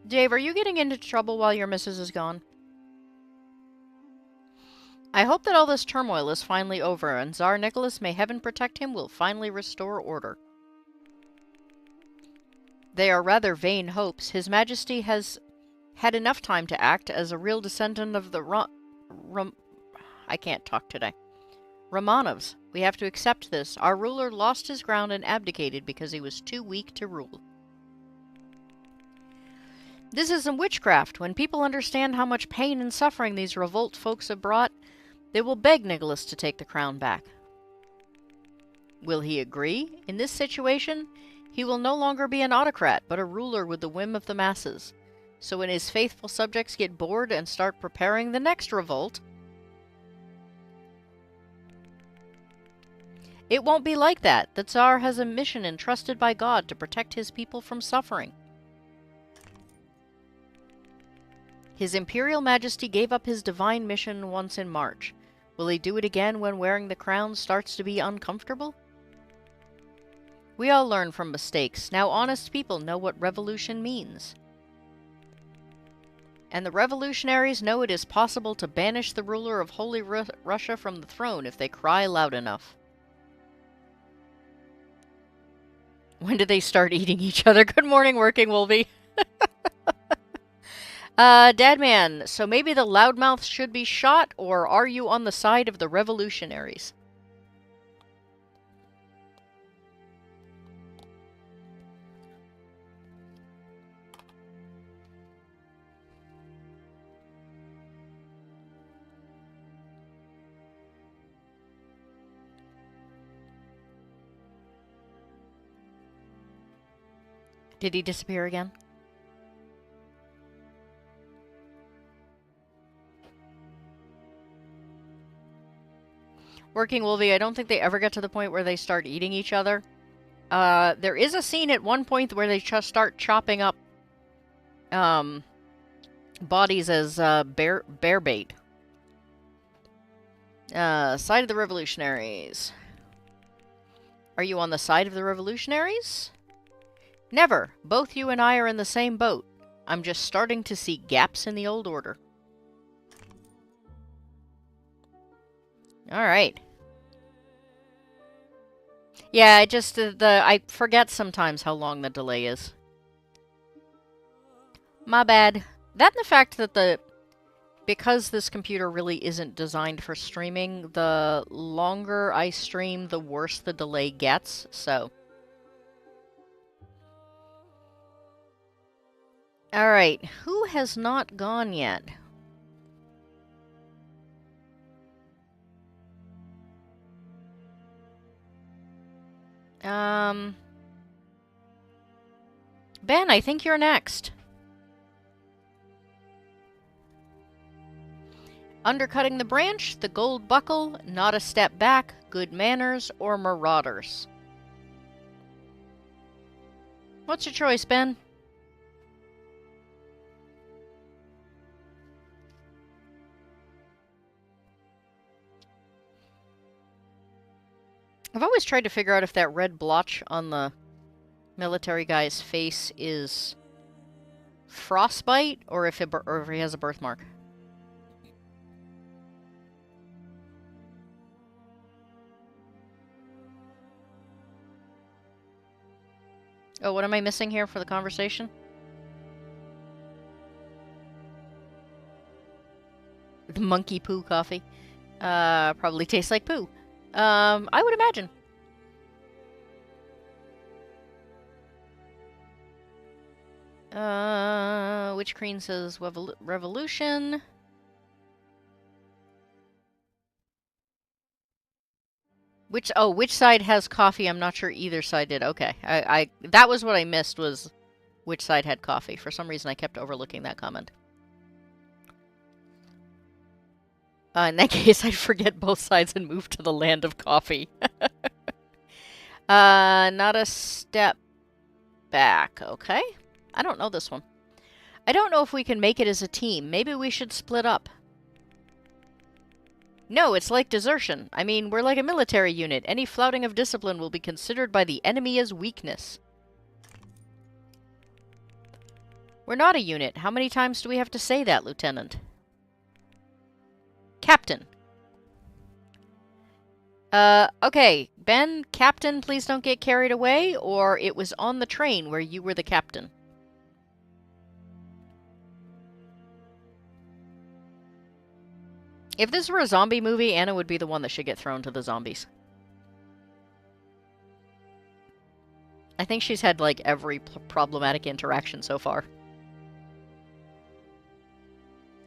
Dave, are you getting into trouble while your missus is gone? I hope that all this turmoil is finally over, and Tsar Nicholas, may heaven protect him, will finally restore order. They are rather vain hopes. His Majesty has had enough time to act as a real descendant of the I can't talk today. Romanovs. We have to accept this. Our ruler lost his ground and abdicated because he was too weak to rule. This is some witchcraft. When people understand how much pain and suffering these revolt folks have brought, they will beg Nicholas to take the crown back. Will he agree? In this situation, he will no longer be an autocrat, but a ruler with the whim of the masses. So when his faithful subjects get bored and start preparing the next revolt, it won't be like that. The Tsar has a mission entrusted by God to protect his people from suffering. His Imperial Majesty gave up his divine mission once in March. Will he do it again when wearing the crown starts to be uncomfortable? We all learn from mistakes. Now honest people know what revolution means. And the revolutionaries know it is possible to banish the ruler of Holy Russia from the throne if they cry loud enough. When do they start eating each other? Good morning, Working Wolvie. Dadman, so maybe the loudmouths should be shot, or are you on the side of the revolutionaries? Did he disappear again? Working Wolvie, I don't think they ever get to the point where they start eating each other. There is a scene at one point where they just start chopping up bodies as bear bait. Side of the revolutionaries. Are you on the side of the revolutionaries? Never. Both you and I are in the same boat. I'm just starting to see gaps in the old order. Alright. Yeah, I just, I forget sometimes how long the delay is. My bad. That and the fact that because this computer really isn't designed for streaming, the longer I stream, the worse the delay gets, so. Alright, who has not gone yet? Ben, I think you're next. Undercutting the branch, the gold buckle, not a step back, good manners, or marauders. What's your choice, Ben? I've always tried to figure out if that red blotch on the military guy's face is frostbite or if he has a birthmark. Oh, what am I missing here for the conversation? The monkey poo coffee. Probably tastes like poo. I would imagine. Which Crean says revolution. Which side has coffee? I'm not sure either side did. Okay. That was what I missed, was which side had coffee. For some reason I kept overlooking that comment. In that case, I'd forget both sides and move to the land of coffee. Not a step back. Okay. I don't know this one. I don't know if we can make it as a team. Maybe we should split up. No, it's like desertion. I mean, we're like a military unit. Any flouting of discipline will be considered by the enemy as weakness. We're not a unit. How many times do we have to say that, Lieutenant? Captain. Okay. Ben, Captain, please don't get carried away, or it was on the train where you were the captain. If this were a zombie movie, Anna would be the one that should get thrown to the zombies. I think she's had, like, every problematic interaction so far.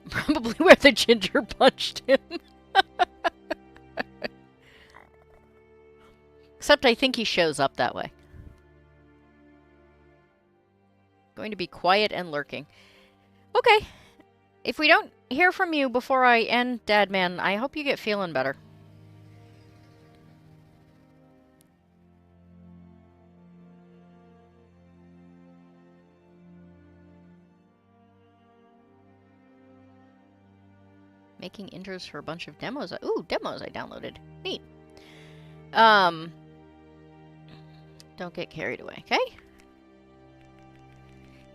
Probably where the ginger punched him. Except I think he shows up that way. Going to be quiet and lurking. Okay. If we don't hear from you before I end, Dadman, I hope you get feeling better. Making intros for a bunch of demos. Ooh, demos I downloaded. Neat. Don't get carried away, okay?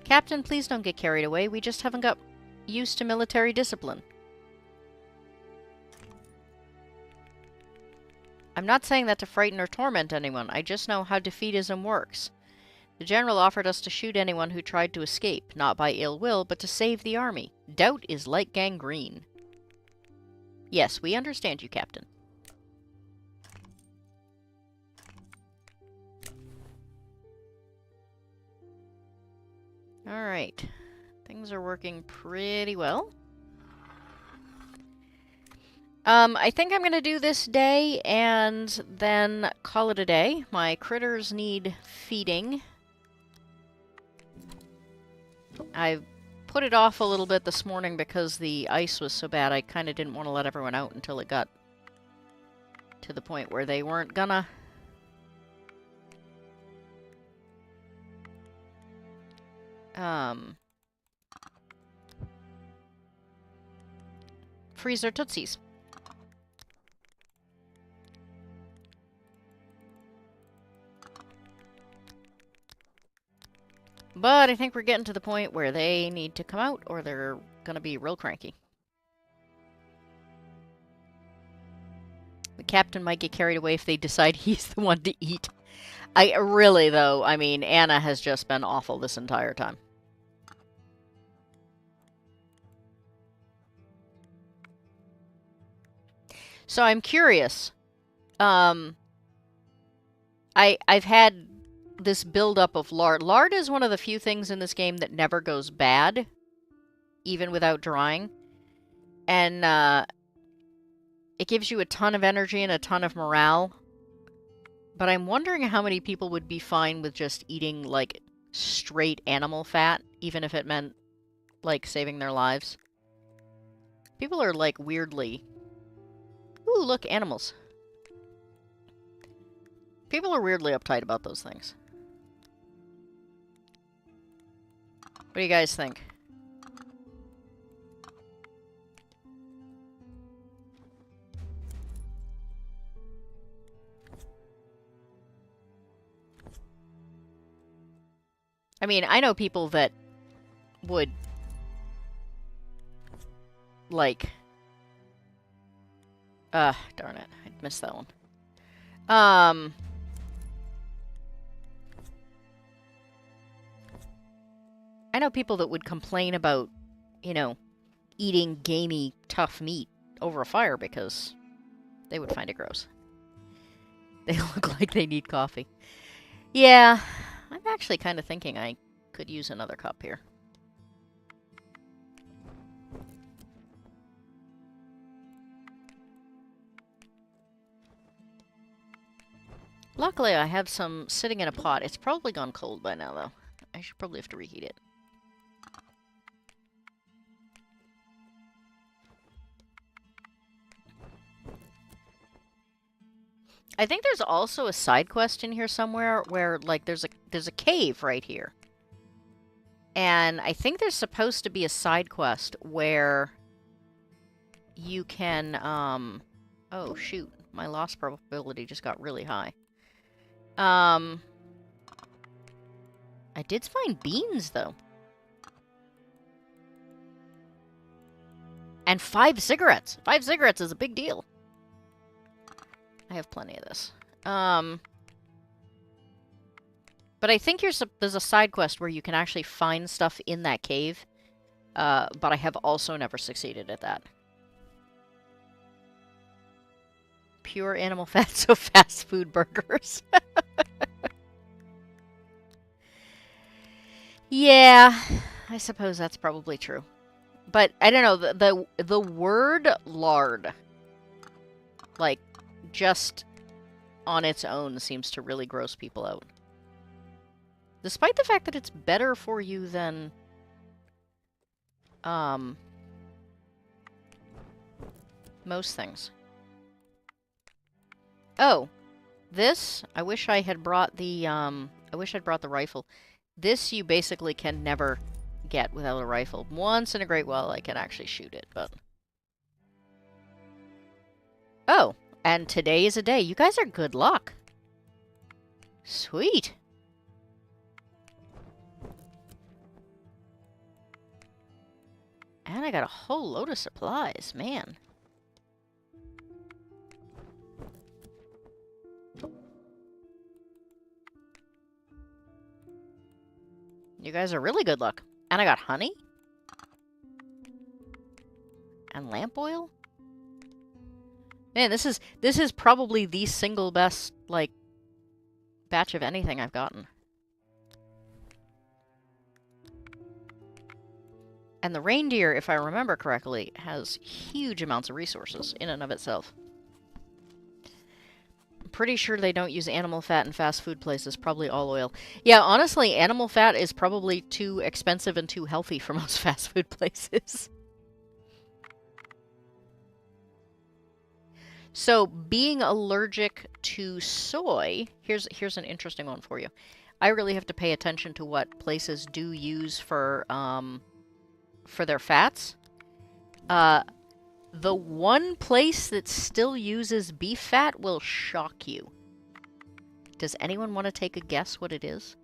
Captain, please don't get carried away. We just haven't got used to military discipline. I'm not saying that to frighten or torment anyone. I just know how defeatism works. The general offered us to shoot anyone who tried to escape, not by ill will, but to save the army. Doubt is like gangrene. Yes, we understand you, Captain. Alright. Things are working pretty well. I think I'm gonna do this day and then call it a day. My critters need feeding. I put it off a little bit this morning because the ice was so bad. I kind of didn't want to let everyone out until it got to the point where they weren't gonna. Freeze their tootsies. But I think we're getting to the point where they need to come out or they're gonna be real cranky. The captain might get carried away if they decide he's the one to eat. Really, though, I mean, Anna has just been awful this entire time. So I'm curious. I've had this buildup of lard. Lard is one of the few things in this game that never goes bad, even without drying. And it gives you a ton of energy and a ton of morale. But I'm wondering how many people would be fine with just eating, like, straight animal fat, even if it meant, like, saving their lives. People are, like, weirdly... Ooh, look, animals. People are weirdly uptight about those things. What do you guys think? I mean, I know people that would, like... darn it. I missed that one. I know people that would complain about, you know, eating gamey, tough meat over a fire because they would find it gross. They look like they need coffee. Yeah, I'm actually kind of thinking I could use another cup here. Luckily, I have some sitting in a pot. It's probably gone cold by now, though. I should probably have to reheat it. I think there's also a side quest in here somewhere where, like, there's a cave right here. And I think there's supposed to be a side quest where you can, oh, shoot. My loss probability just got really high. I did find beans, though. And 5 cigarettes. 5 cigarettes is a big deal. I have plenty of this. But I think there's a side quest where you can actually find stuff in that cave. But I have also never succeeded at that. Pure animal fat, so fast food burgers. Yeah, I suppose that's probably true. But I don't know, the word lard, like, just on its own seems to really gross people out. Despite the fact that it's better for you than most things. Oh, this, I wish I had brought the rifle. This you basically can never get without a rifle. Once in a great while I can actually shoot it, but... Oh, and today is a day. You guys are good luck. Sweet. And I got a whole load of supplies, man. You guys are really good luck. And I got honey. And lamp oil. Man, this is probably the single best, like, batch of anything I've gotten. And the reindeer, if I remember correctly, has huge amounts of resources in and of itself. I'm pretty sure they don't use animal fat in fast food places, probably all oil. Yeah, honestly, animal fat is probably too expensive and too healthy for most fast food places. So, being allergic to soy, here's an interesting one for you. I really have to pay attention to what places do use for their fats. The one place that still uses beef fat will shock you. Does anyone want to take a guess what it is?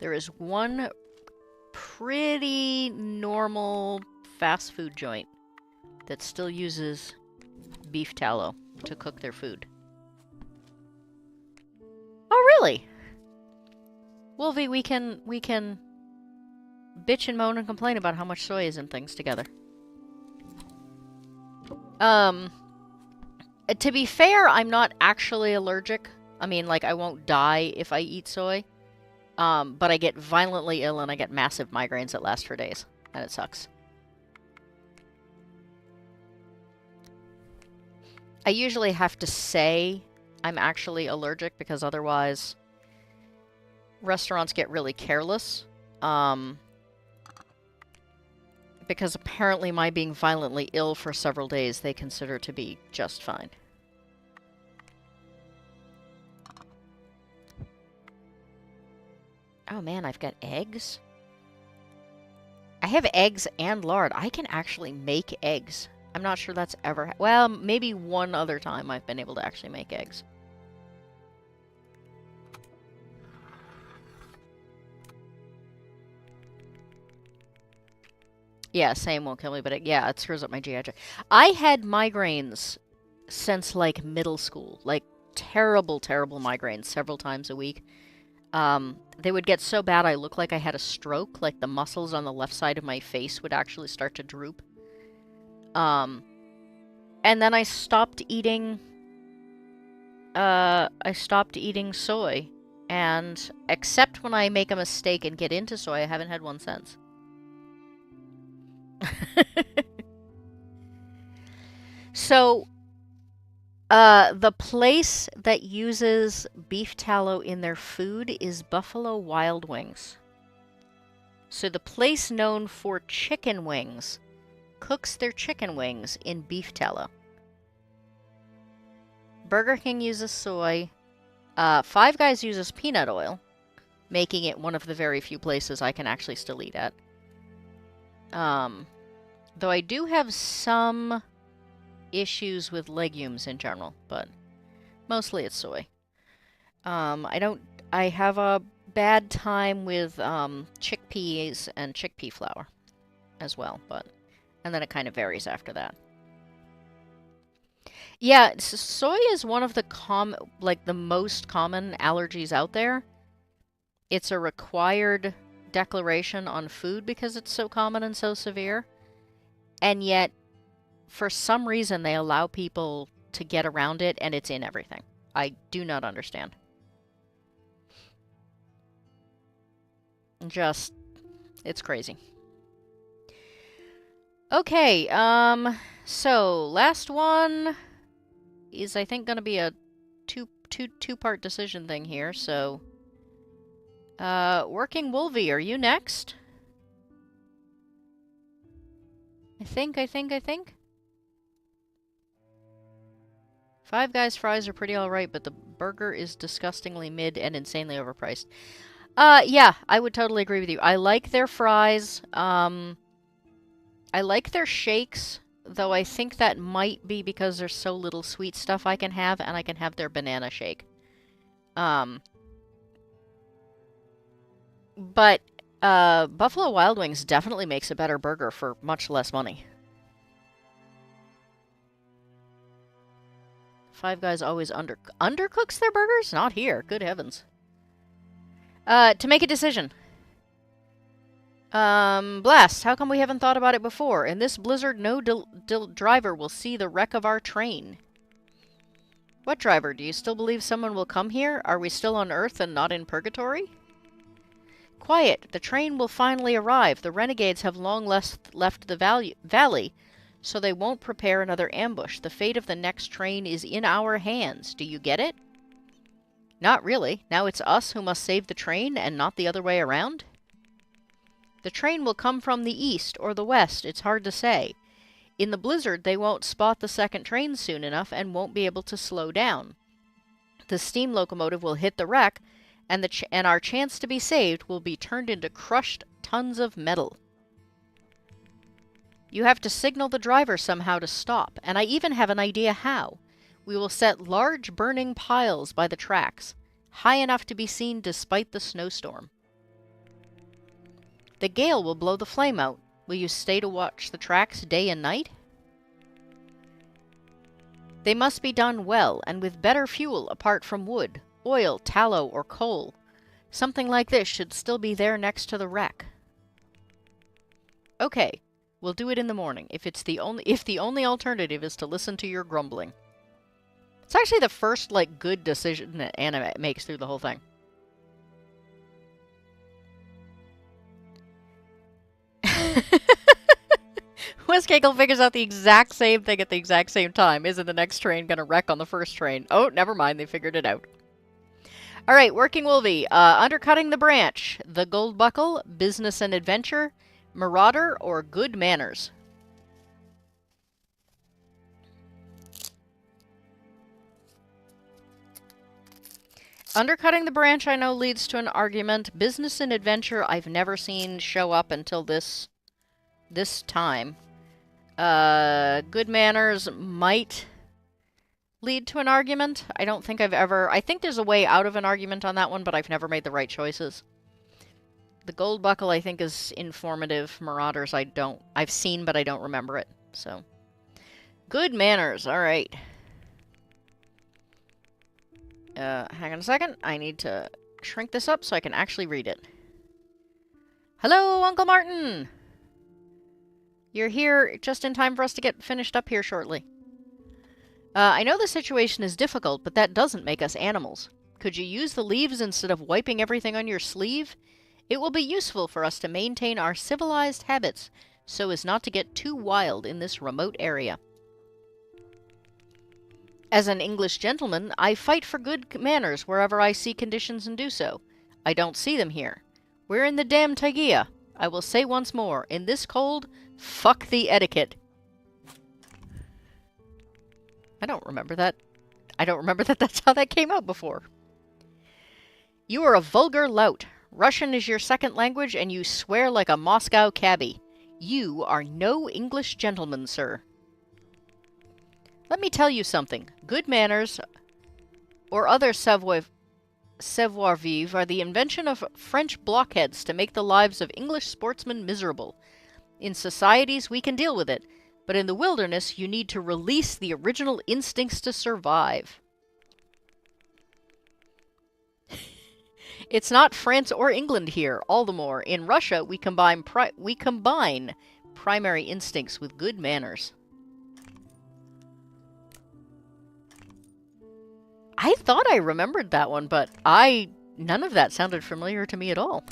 There is one pretty normal fast food joint that still uses beef tallow to cook their food. Oh, really? Wolvie, we can bitch and moan and complain about how much soy is in things together. To be fair, I'm not actually allergic. I mean, like, I won't die if I eat soy. But I get violently ill and I get massive migraines that last for days. And it sucks. I usually have to say I'm actually allergic because otherwise restaurants get really careless. Because apparently my being violently ill for several days they consider to be just fine. Oh man, I've got eggs? I have eggs and lard. I can actually make eggs. I'm not sure that's ever... Well, maybe one other time I've been able to actually make eggs. Yeah, same won't kill me, but yeah, it screws up my GI. I had migraines since, like, middle school. Like, terrible, terrible migraines several times a week. They would get so bad I looked like I had a stroke, like the muscles on the left side of my face would actually start to droop. And then I stopped eating soy, and except when I make a mistake and get into soy, I haven't had one since. So, the place that uses beef tallow in their food is Buffalo Wild Wings. So the place known for chicken wings cooks their chicken wings in beef tallow. Burger King uses soy. Five Guys uses peanut oil, making it one of the very few places I can actually still eat at. Though I do have some issues with legumes in general, but mostly it's soy. I have a bad time with chickpeas and chickpea flour as well, and then it kind of varies after that. Yeah, soy is one of the the most common allergies out there. It's a required declaration on food because it's so common and so severe. And yet, for some reason, they allow people to get around it, and it's in everything. I do not understand. It's crazy. Okay, so last one is, I think, gonna be a two-part decision thing here, so... Working Wolvie, are you next? I think. Five Guys fries are pretty alright, but the burger is disgustingly mid and insanely overpriced. Yeah, I would totally agree with you. I like their fries. I like their shakes, though I think that might be because there's so little sweet stuff I can have, and I can have their banana shake. But Buffalo Wild Wings definitely makes a better burger for much less money. Five Guys always undercooks their burgers? Not here. Good heavens. To make a decision. Blast, how come we haven't thought about it before? In this blizzard, no driver will see the wreck of our train. What driver? Do you still believe someone will come here? Are we still on Earth and not in purgatory? Quiet, the train will finally arrive. The renegades have long left the valley, so they won't prepare another ambush. The fate of the next train is in our hands. Do you get it? Not really. Now it's us who must save the train and not the other way around? The train will come from the east or the west. It's hard to say. In the blizzard, they won't spot the second train soon enough and won't be able to slow down. The steam locomotive will hit the wreck, and our chance to be saved will be turned into crushed tons of metal. You have to signal the driver somehow to stop, and I even have an idea how. We will set large burning piles by the tracks, high enough to be seen despite the snowstorm. The gale will blow the flame out. Will you stay to watch the tracks day and night? They must be done well, and with better fuel apart from wood, oil, tallow, or coal. Something like this should still be there next to the wreck. Okay, we'll do it in the morning, if the only alternative is to listen to your grumbling. It's actually the first, good decision that Anna makes through the whole thing. Westcagle figures out the exact same thing at the exact same time. Isn't the next train gonna wreck on the first train? Oh, never mind, they figured it out. Alright, Working Wolvie. Undercutting the Branch. The Gold Buckle, Business and Adventure, Marauder, or Good Manners? Undercutting the Branch, I know, leads to an argument. Business and Adventure, I've never seen show up until this time. Good Manners might lead to an argument. I don't think I think there's a way out of an argument on that one, but I've never made the right choices. The Gold Buckle, I think, is informative. Marauders, I've seen, but I don't remember it. So, Good Manners, alright. Hang on a second. I need to shrink this up so I can actually read it. Hello, Uncle Martin! You're here just in time for us to get finished up here shortly. I know the situation is difficult, but that doesn't make us animals. Could you use the leaves instead of wiping everything on your sleeve? It will be useful for us to maintain our civilized habits so as not to get too wild in this remote area. As an English gentleman, I fight for good manners wherever I see conditions and do so. I don't see them here. We're in the damn Taiga. I will say once more, in this cold, fuck the etiquette. I don't remember that. I don't remember that that's how that came out before. You are a vulgar lout. Russian is your second language, and you swear like a Moscow cabbie. You are no English gentleman, sir. Let me tell you something. Good manners, or other savoir... savoir-vivre are the invention of French blockheads to make the lives of English sportsmen miserable. In societies, we can deal with it, but in the wilderness, you need to release the original instincts to survive. It's not France or England here, all the more. In Russia, we combine primary instincts with good manners. I thought I remembered that one, but none of that sounded familiar to me at all.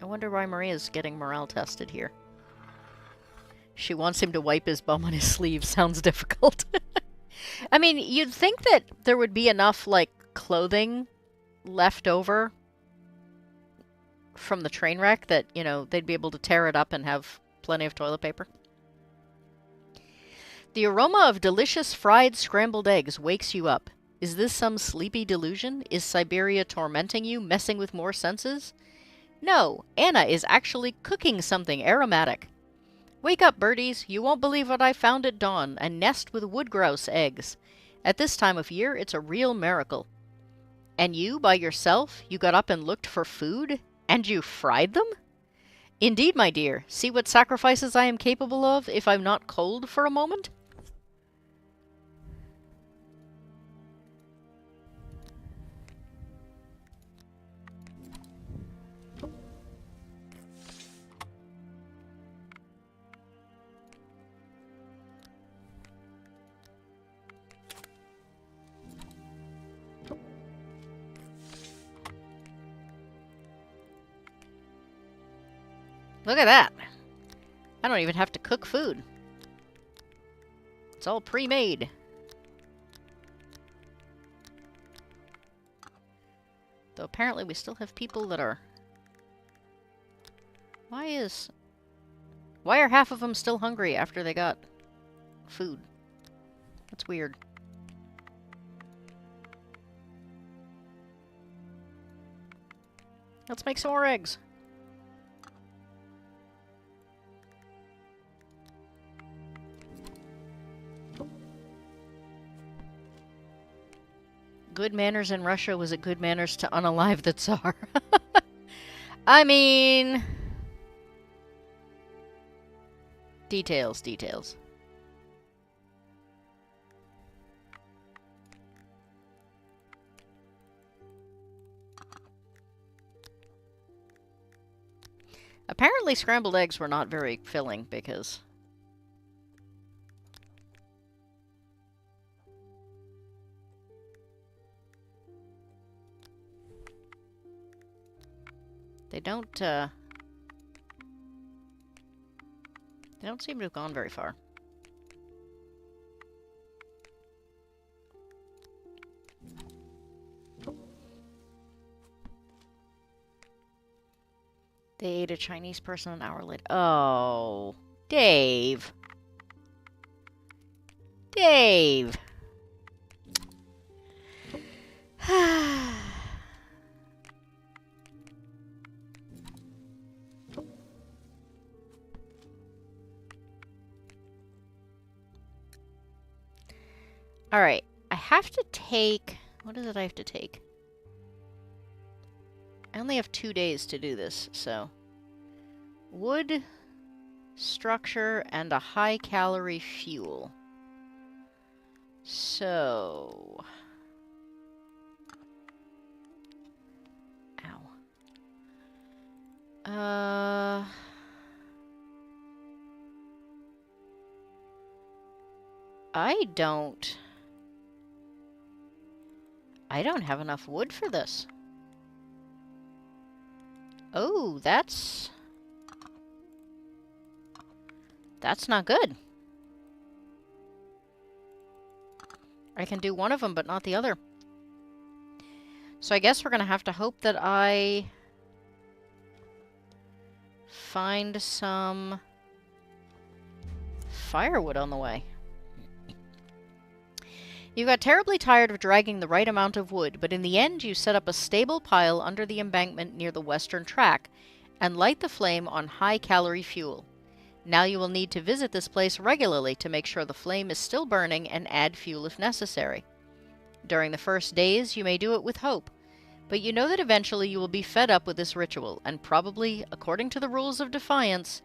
I wonder why Maria's getting morale tested here. She wants him to wipe his bum on his sleeve. Sounds difficult. I mean, you'd think that there would be enough, like, clothing left over from the train wreck that, you know, they'd be able to tear it up and have plenty of toilet paper. The aroma of delicious fried scrambled eggs wakes you up. Is this some sleepy delusion? Is Siberia tormenting you, messing with more senses? No, Anna is actually cooking something aromatic. Wake up, birdies. You won't believe what I found at dawn. A nest with wood grouse eggs. At this time of year, it's a real miracle. And you, by yourself, you got up and looked for food? And you fried them? Indeed, my dear. See what sacrifices I am capable of if I'm not cold for a moment? Look at that. I don't even have to cook food. It's all pre-made. Though apparently we still have people that are... Why are half of them still hungry after they got food? That's weird. Let's make some more eggs. Good manners in Russia was it good manners to unalive the Tsar? I mean... Details, details. Apparently scrambled eggs were not very filling because... They don't seem to have gone very far. They ate a Chinese person an hour later. Oh, Dave. Dave. Alright, I have to take... What is it I have to take? I only have 2 days to do this, so... Wood, structure, and a high-calorie fuel. So... Ow. I don't have enough wood for this. Oh, that's not good. I can do one of them, but not the other. So I guess we're gonna have to hope that I find some firewood on the way. You got terribly tired of dragging the right amount of wood, but in the end you set up a stable pile under the embankment near the western track and light the flame on high-calorie fuel. Now you will need to visit this place regularly to make sure the flame is still burning and add fuel if necessary. During the first days, you may do it with hope, but you know that eventually you will be fed up with this ritual, and probably, according to the rules of Defiance,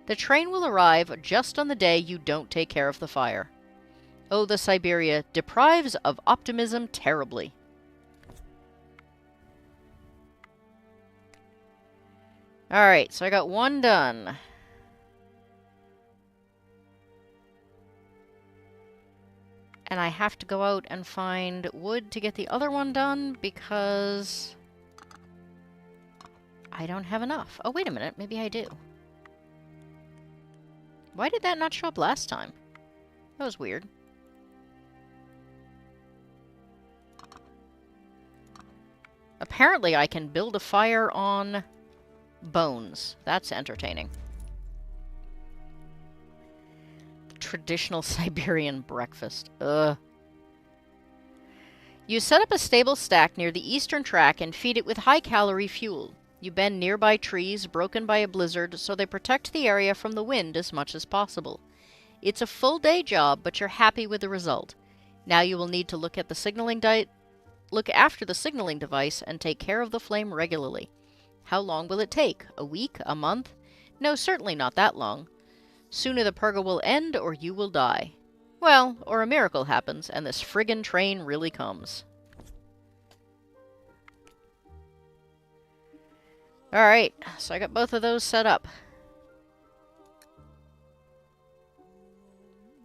the train will arrive just on the day you don't take care of the fire. Oh, the Siberia deprives of optimism terribly. Alright, so I got one done. And I have to go out and find wood to get the other one done because I don't have enough. Oh, wait a minute. Maybe I do. Why did that not show up last time? That was weird. Apparently I can build a fire on bones. That's entertaining. Traditional Siberian breakfast. Ugh. You set up a stable stack near the eastern track and feed it with high-calorie fuel. You bend nearby trees broken by a blizzard so they protect the area from the wind as much as possible. It's a full-day job, but you're happy with the result. Now you will need to look after the signaling device and take care of the flame regularly. How long will it take? A week? A month? No, certainly not that long. Sooner the purga will end, or you will die. Well, or a miracle happens, and this friggin' train really comes. Alright, so I got both of those set up.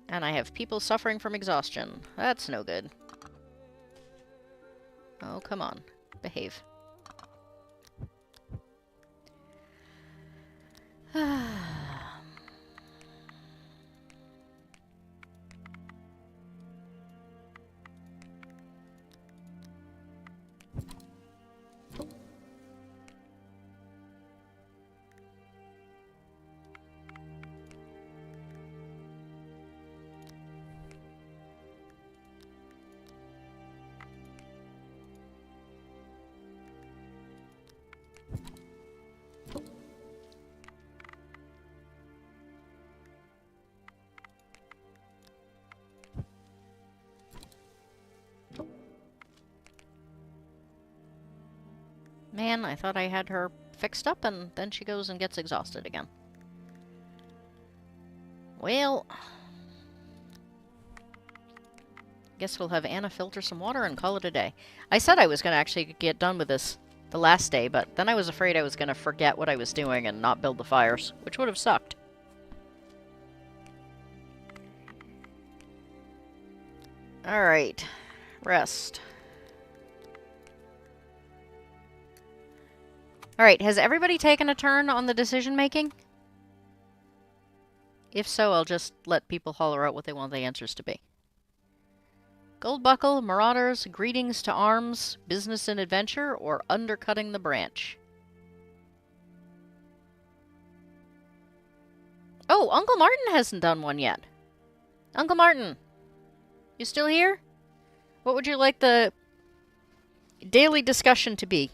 And I have people suffering from exhaustion. That's no good. Oh, come on. Behave. Man, I thought I had her fixed up, and then she goes and gets exhausted again. Well, guess we'll have Anna filter some water and call it a day. I said I was going to actually get done with this the last day, but then I was afraid I was going to forget what I was doing and not build the fires, which would have sucked. Alright, rest. Alright, has everybody taken a turn on the decision-making? If so, I'll just let people holler out what they want the answers to be. Goldbuckle, Marauders, Greetings to Arms, Business and Adventure, or Undercutting the Branch? Oh, Uncle Martin hasn't done one yet. Uncle Martin, you still here? What would you like the daily discussion to be?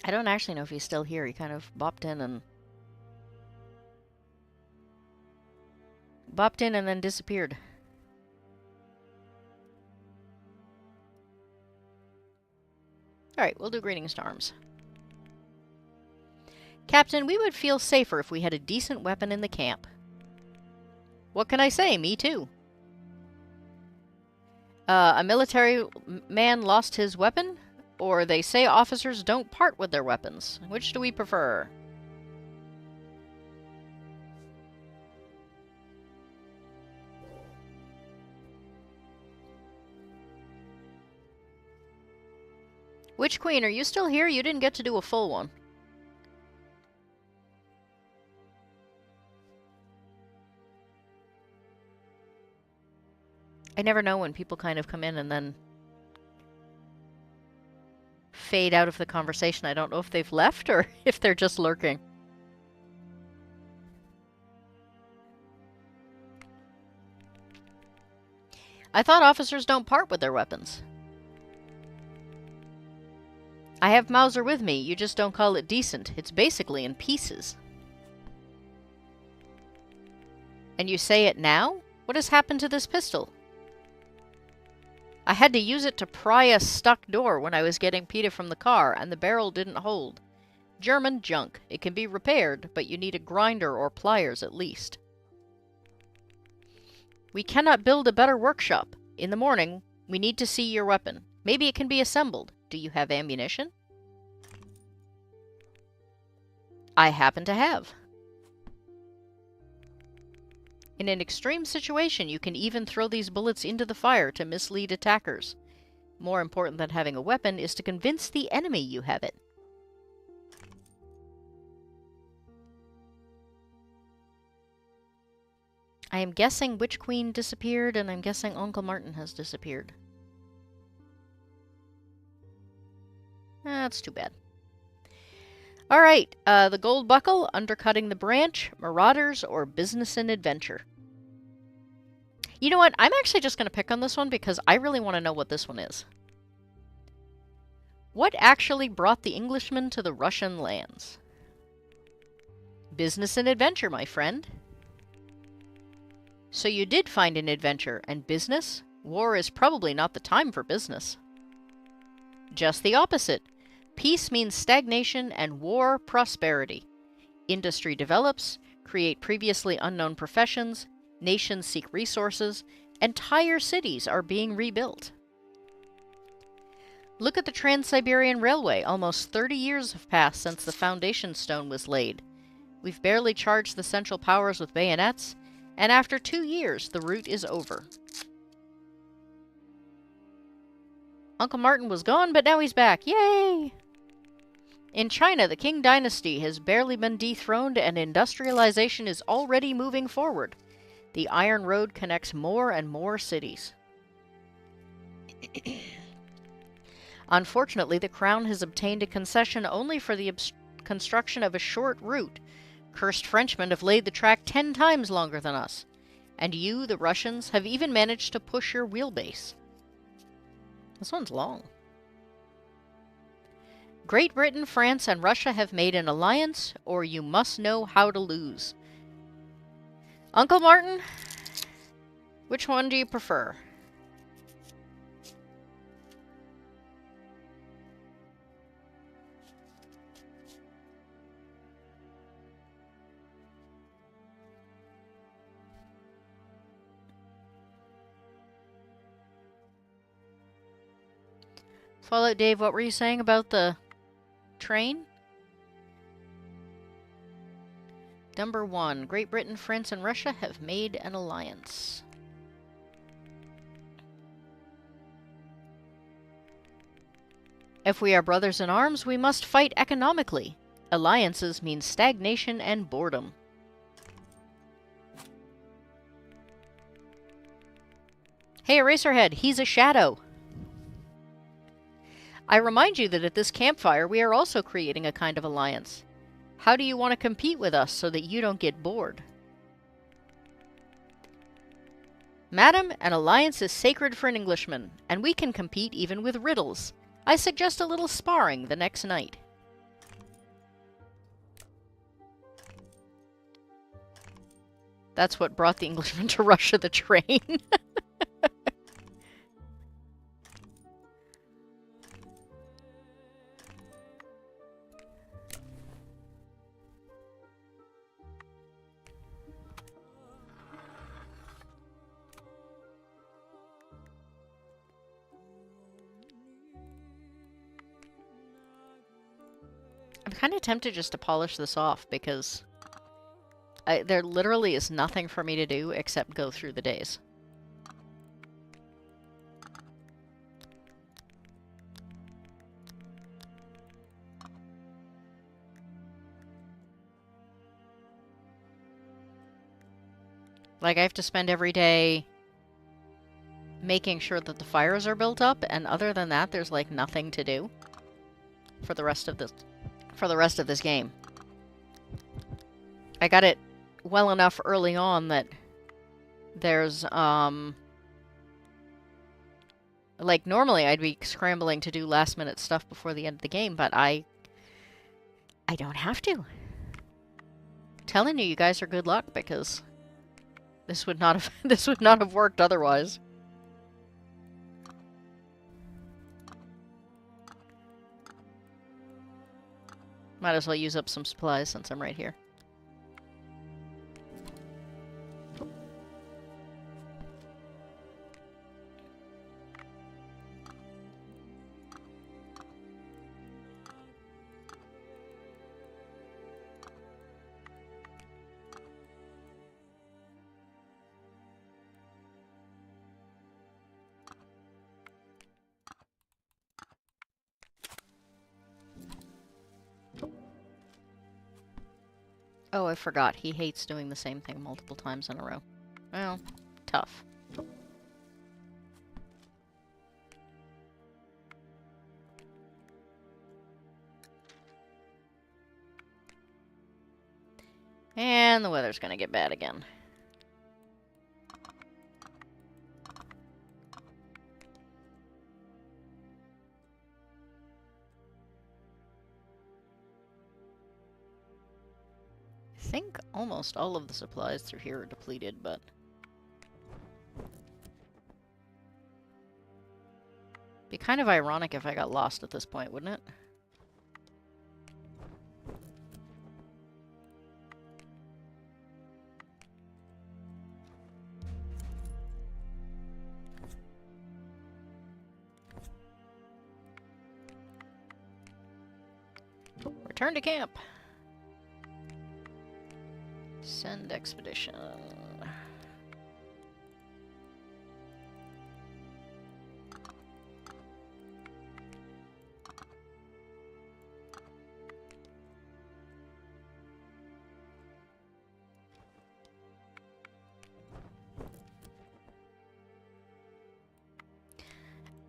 I don't actually know if he's still here. He kind of bopped in and then disappeared. Alright, we'll do Greetings to Arms. Captain, we would feel safer if we had a decent weapon in the camp. What can I say? Me too. A military man lost his weapon? Or they say officers don't part with their weapons. Which do we prefer? Witch Queen, are you still here? You didn't get to do a full one. I never know when people kind of come in and then fade out of the conversation. I don't know if they've left or if they're just lurking. I thought officers don't part with their weapons. I have Mauser with me, you just don't call it decent. It's basically in pieces. And you say it now? What has happened to this pistol? I had to use it to pry a stuck door when I was getting Peeta from the car, and the barrel didn't hold. German junk. It can be repaired, but you need a grinder or pliers at least. We cannot build a better workshop. In the morning, we need to see your weapon. Maybe it can be assembled. Do you have ammunition? I happen to have. In an extreme situation, you can even throw these bullets into the fire to mislead attackers. More important than having a weapon is to convince the enemy you have it. I am guessing Witch Queen disappeared, and I'm guessing Uncle Martin has disappeared. That's too bad. Alright, the gold buckle, undercutting the branch, marauders, or business and adventure. You know what? I'm actually just going to pick on this one because I really want to know what this one is. What actually brought the Englishmen to the Russian lands? Business and adventure, my friend. So you did find an adventure, and business? War is probably not the time for business. Just the opposite. Peace means stagnation and war prosperity. Industry develops, create previously unknown professions, nations seek resources, entire cities are being rebuilt. Look at the Trans-Siberian Railway. Almost 30 years have passed since the foundation stone was laid. We've barely charged the Central Powers with bayonets, and after 2 years, the route is over. Uncle Martin was gone, but now he's back. Yay! In China, the Qing dynasty has barely been dethroned and industrialization is already moving forward. The Iron Road connects more and more cities. Unfortunately, the Crown has obtained a concession only for the construction of a short route. Cursed Frenchmen have laid the track 10 times longer than us. And you, the Russians, have even managed to push your wheelbase. This one's long. Great Britain, France, and Russia have made an alliance, or you must know how to lose. Uncle Martin, which one do you prefer? Fallout Dave, what were you saying about the train? Number 1. Great Britain, France, and Russia have made an alliance. If we are brothers in arms, we must fight economically. Alliances mean stagnation and boredom. Hey, Eraserhead, he's a shadow. I remind you that at this campfire we are also creating a kind of alliance. How do you want to compete with us so that you don't get bored? Madam, an alliance is sacred for an Englishman, and we can compete even with riddles. I suggest a little sparring the next night. That's what brought the Englishmen to Russia, the train. I'm kind of tempted just to polish this off because there literally is nothing for me to do except go through the days. Like, I have to spend every day making sure that the fires are built up, and other than that, there's like nothing to do for the rest of this game. I got it well enough early on that there's Like, normally I'd be scrambling to do last-minute stuff before the end of the game, but I don't have to. Telling you, you guys are good luck, because this would not have this would not have worked otherwise. Might as well use up some supplies since I'm right here. Oh, I forgot. He hates doing the same thing multiple times in a row. Well, tough. And the weather's gonna get bad again. I think almost all of the supplies through here are depleted, but... Be kind of ironic if I got lost at this point, wouldn't it? Return to camp. Send expedition.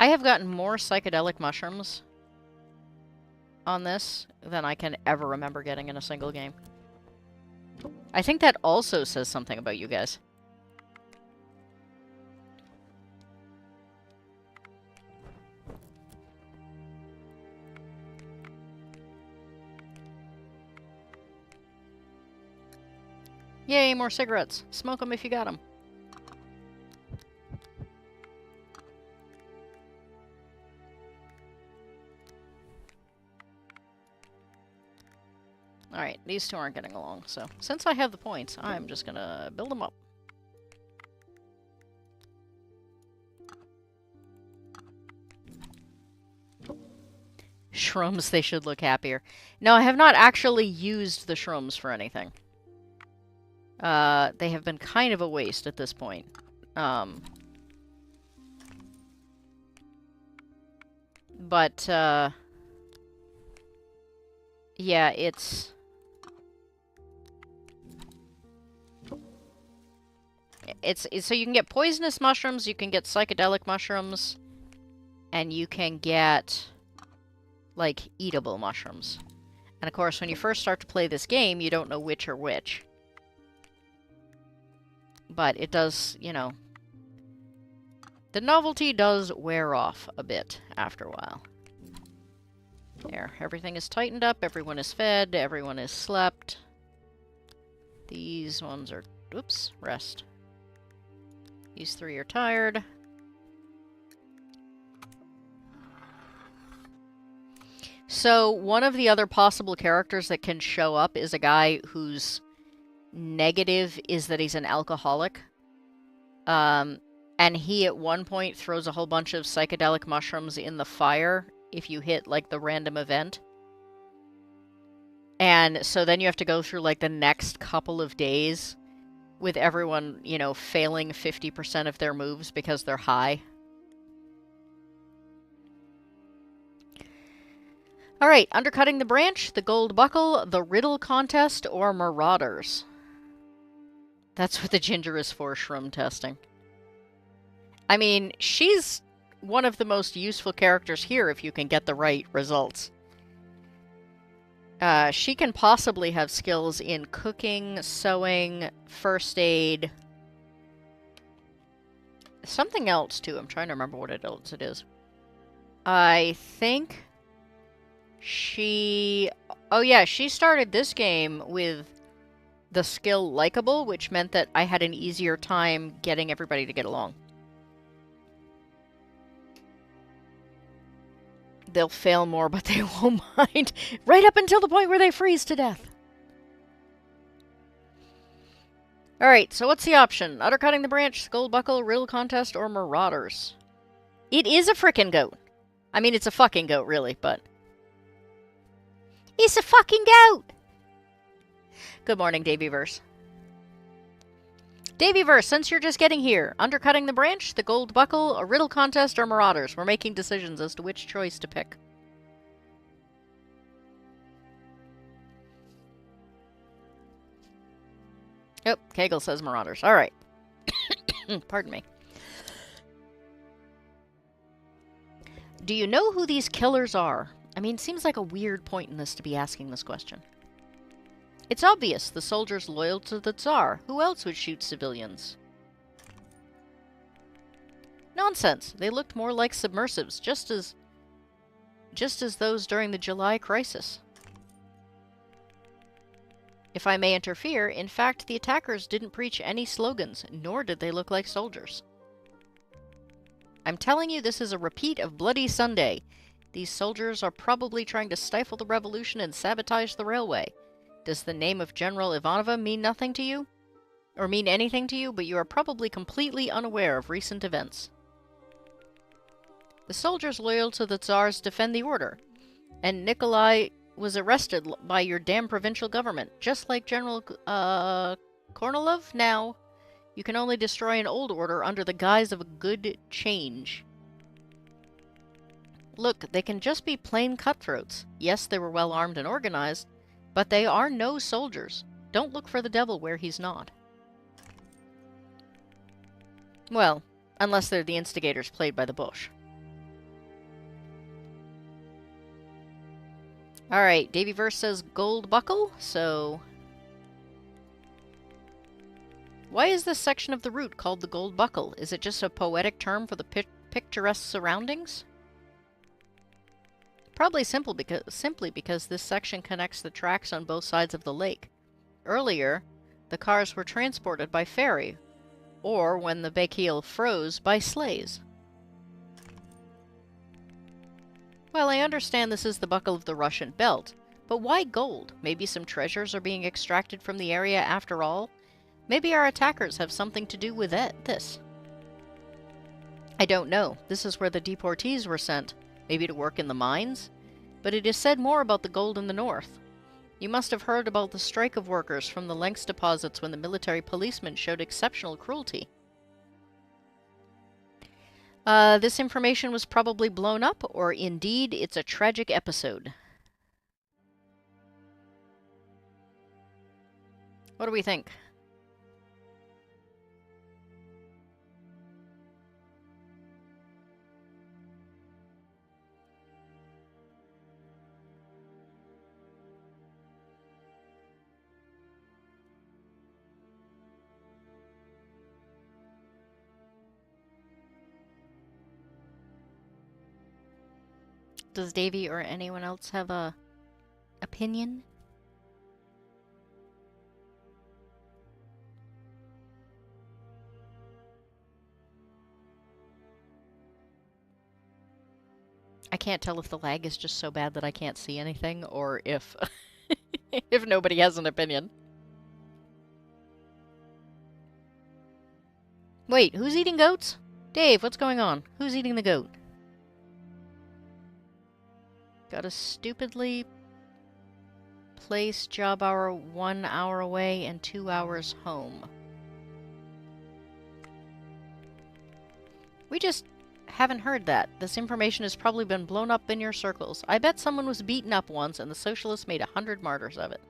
I have gotten more psychedelic mushrooms on this than I can ever remember getting in a single game. I think that also says something about you guys. Yay, more cigarettes. Smoke them if you got them. Alright, these two aren't getting along, so since I have the points, I'm just gonna build them up. Shrooms, they should look happier. No, I have not actually used the shrooms for anything. They have been kind of a waste at this point. But, yeah, it's... so you can get poisonous mushrooms, you can get psychedelic mushrooms, and you can get, like, eatable mushrooms. And of course, when you first start to play this game, you don't know which are which. But it does, you know... The novelty does wear off a bit after a while. There, everything is tightened up, everyone is fed, everyone is slept. These ones are... Oops, rest. These three are tired. So, one of the other possible characters that can show up is a guy whose negative is that he's an alcoholic. And he at one point throws a whole bunch of psychedelic mushrooms in the fire if you hit, like, the random event. And so then you have to go through, like, the next couple of days with everyone, you know, failing 50% of their moves because they're high. Alright, undercutting the branch, the gold buckle, the riddle contest, or marauders. That's what the ginger is for, shroom testing. I mean, she's one of the most useful characters here if you can get the right results. She can possibly have skills in cooking, sewing, first aid, something else, too. I'm trying to remember what else it is. I think she... Oh, yeah, she started this game with the skill Likeable, which meant that I had an easier time getting everybody to get along. They'll fail more, but they won't mind. Right up until the point where they freeze to death. Alright, so what's the option? Undercutting the Branch, Skull Buckle, Riddle Contest, or Marauders? It is a frickin' goat. I mean, it's a fucking goat, really, but... It's a fucking goat! Good morning, Davyverse. Davyverse, since you're just getting here, Undercutting the Branch, the Gold Buckle, a Riddle Contest, or Marauders? We're making decisions as to which choice to pick. Oh, Kegel says Marauders. Alright. Pardon me. Do you know who these killers are? I mean, seems like a weird point in this to be asking this question. It's obvious, the soldiers loyal to the Tsar. Who else would shoot civilians? Nonsense. They looked more like submersives, just as those during the July crisis. If I may interfere, in fact, the attackers didn't preach any slogans, nor did they look like soldiers. I'm telling you, this is a repeat of Bloody Sunday. These soldiers are probably trying to stifle the revolution and sabotage the railway. Does the name of General Ivanova mean nothing to you? Or mean anything to you, but you are probably completely unaware of recent events. The soldiers loyal to the Tsars defend the order, and Nikolai was arrested by your damn provincial government, just like General Kornilov. Now, you can only destroy an old order under the guise of a good change. Look, they can just be plain cutthroats. Yes, they were well armed and organized, but they are no soldiers. Don't look for the devil where he's not. Well, unless they're the instigators played by the Bush. Alright, Davyverse says Gold Buckle, so... Why is this section of the route called the Gold Buckle? Is it just a poetic term for the picturesque surroundings? Probably simply because this section connects the tracks on both sides of the lake. Earlier, the cars were transported by ferry, or when the Beykiel froze, by sleighs. Well, I understand this is the buckle of the Russian belt, but why gold? Maybe some treasures are being extracted from the area after all? Maybe our attackers have something to do with this. I don't know. This is where the deportees were sent. Maybe to work in the mines? But it is said more about the gold in the north. You must have heard about the strike of workers from the Lynx deposits when the military policemen showed exceptional cruelty. This information was probably blown up, or indeed, it's a tragic episode. What do we think? Does Davy or anyone else have a opinion? I can't tell if the lag is just so bad that I can't see anything, or if if nobody has an opinion. Wait, who's eating goats? Dave, what's going on? Who's eating the goat? Gotta stupidly place job hour 1 hour away and 2 hours home. We just haven't heard that. This information has probably been blown up in your circles. I bet someone was beaten up once and the socialists made 100 martyrs of it.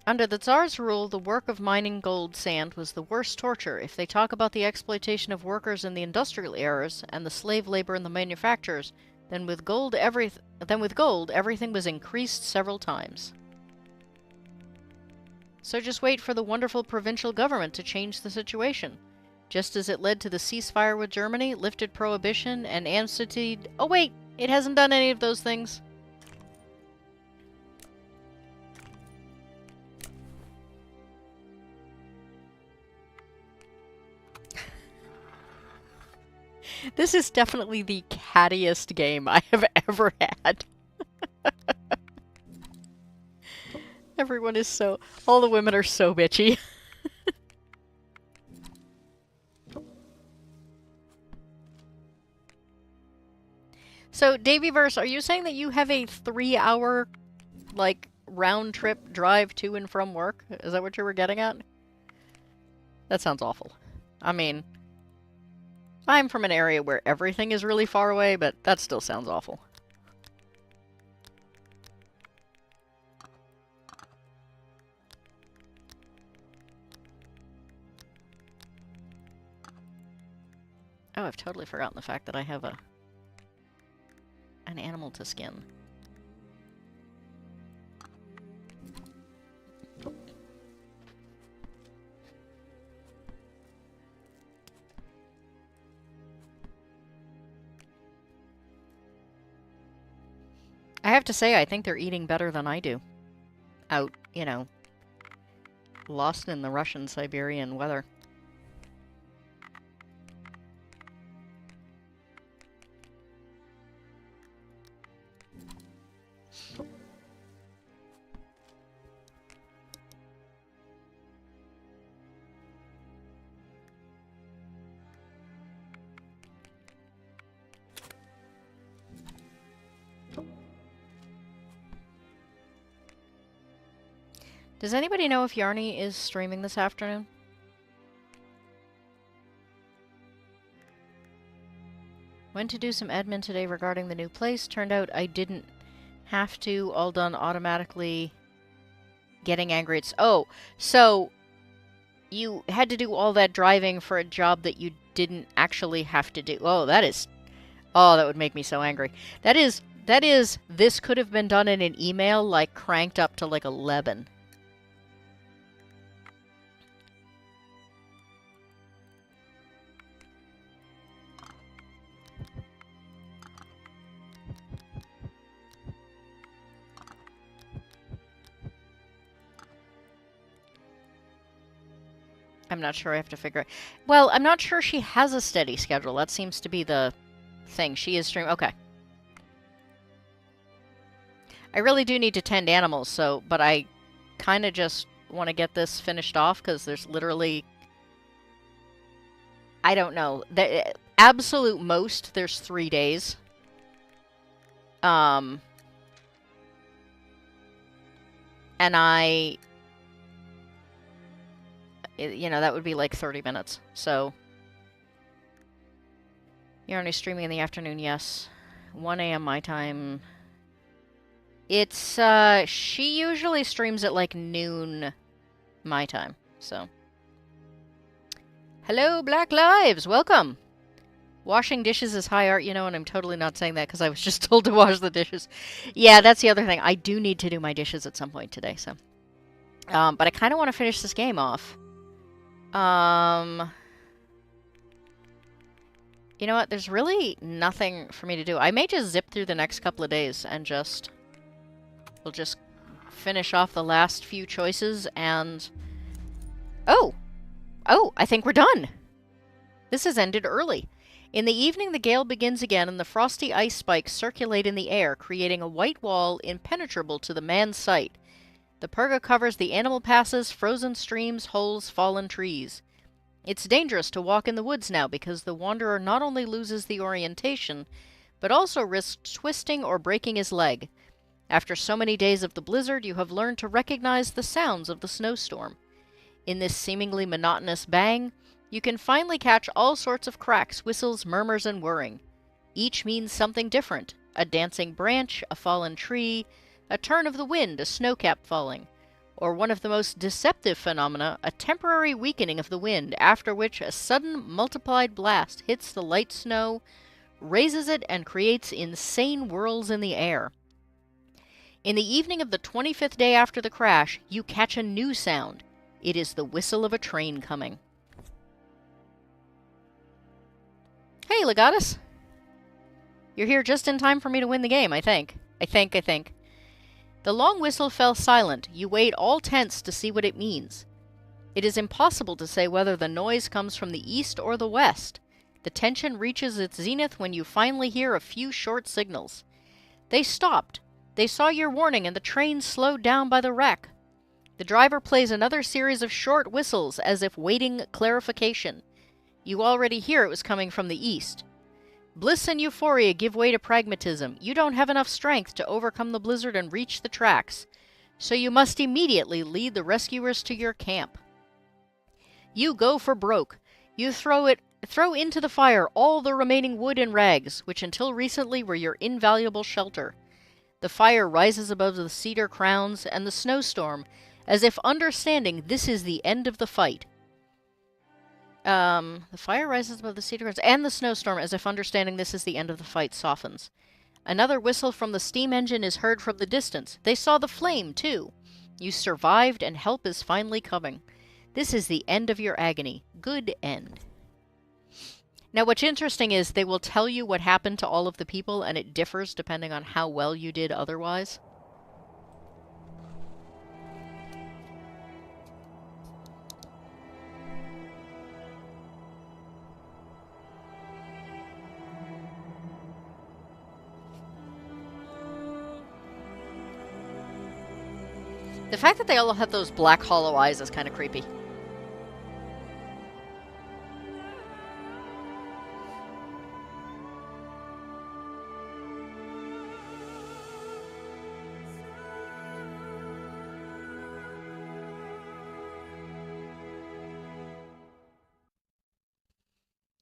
Under the Tsar's rule, the work of mining gold sand was the worst torture. If they talk about the exploitation of workers in the industrial eras and the slave labor in the manufacturers, then with gold everything was increased several times. So just wait for the wonderful provincial government to change the situation. Just as it led to the ceasefire with Germany, lifted prohibition, and instituted... Oh wait, it hasn't done any of those things. This is definitely the cattiest game I have ever had. Everyone is so... All the women are so bitchy. So, Davyverse, are you saying that you have a 3-hour, like, round-trip drive to and from work? Is that what you were getting at? That sounds awful. I mean, I'm from an area where everything is really far away, but that still sounds awful. Oh, I've totally forgotten the fact that I have an animal to skin. I have to say, I think they're eating better than I do. Out, you know, lost in the Russian Siberian weather. Does anybody know if Yarny is streaming this afternoon? Went to do some admin today regarding the new place. Turned out I didn't have to. All done automatically. Getting angry. It's... Oh, so you had to do all that driving for a job that you didn't actually have to do. Oh, that is... Oh, that would make me so angry. That is... This could have been done in an email, like, cranked up to, like, 11. I'm not sure. I have to figure it. Well, I'm not sure she has a steady schedule. That seems to be the thing. She is streaming. Okay. I really do need to tend animals, so, but I kind of just want to get this finished off because there's literally, I don't know, the absolute most there's 3 days. And you know, that would be like 30 minutes. So, you're only streaming in the afternoon, yes. 1 a.m. my time. It's, she usually streams at like noon my time, so. Hello, Black Lives! Welcome! Washing dishes is high art, you know, and I'm totally not saying that because I was just told to wash the dishes. Yeah, that's the other thing. I do need to do my dishes at some point today, so. But I kind of want to finish this game off. You know what? There's really nothing for me to do. I may just zip through the next couple of days and just... We'll just finish off the last few choices and... Oh! Oh, I think we're done! This has ended early. In the evening, the gale begins again and the frosty ice spikes circulate in the air, creating a white wall impenetrable to the man's sight. The purga covers the animal passes, frozen streams, holes, fallen trees. It's dangerous to walk in the woods now because the wanderer not only loses the orientation, but also risks twisting or breaking his leg. After so many days of the blizzard, you have learned to recognize the sounds of the snowstorm. In this seemingly monotonous bang, you can finally catch all sorts of cracks, whistles, murmurs, and whirring. Each means something different. A dancing branch, a fallen tree, a turn of the wind, a snowcap falling. Or one of the most deceptive phenomena, a temporary weakening of the wind, after which a sudden multiplied blast hits the light snow, raises it, and creates insane whirls in the air. In the evening of the 25th day after the crash, you catch a new sound. It is the whistle of a train coming. Hey, Legatus. You're here just in time for me to win the game, I think. I think. The long whistle fell silent. You wait all tense to see what it means. It is impossible to say whether the noise comes from the east or the west. The tension reaches its zenith when you finally hear a few short signals. They stopped. They saw your warning and the train slowed down by the wreck. The driver plays another series of short whistles as if waiting clarification. You already hear it was coming from the east. Bliss and euphoria give way to pragmatism. You don't have enough strength to overcome the blizzard and reach the tracks, so you must immediately lead the rescuers to your camp. You go for broke. You throw into the fire all the remaining wood and rags, which until recently were your invaluable shelter. The fire rises above the cedar crowns and the snowstorm, as if understanding this is the end of the fight. The fire rises above the cedar crowns and the snowstorm, as if understanding this is the end of the fight, softens. Another whistle from the steam engine is heard from the distance. They saw the flame, too. You survived, and help is finally coming. This is the end of your agony. Good end. Now, what's interesting is they will tell you what happened to all of the people, and it differs depending on how well you did otherwise. The fact that they all have those black hollow eyes is kind of creepy.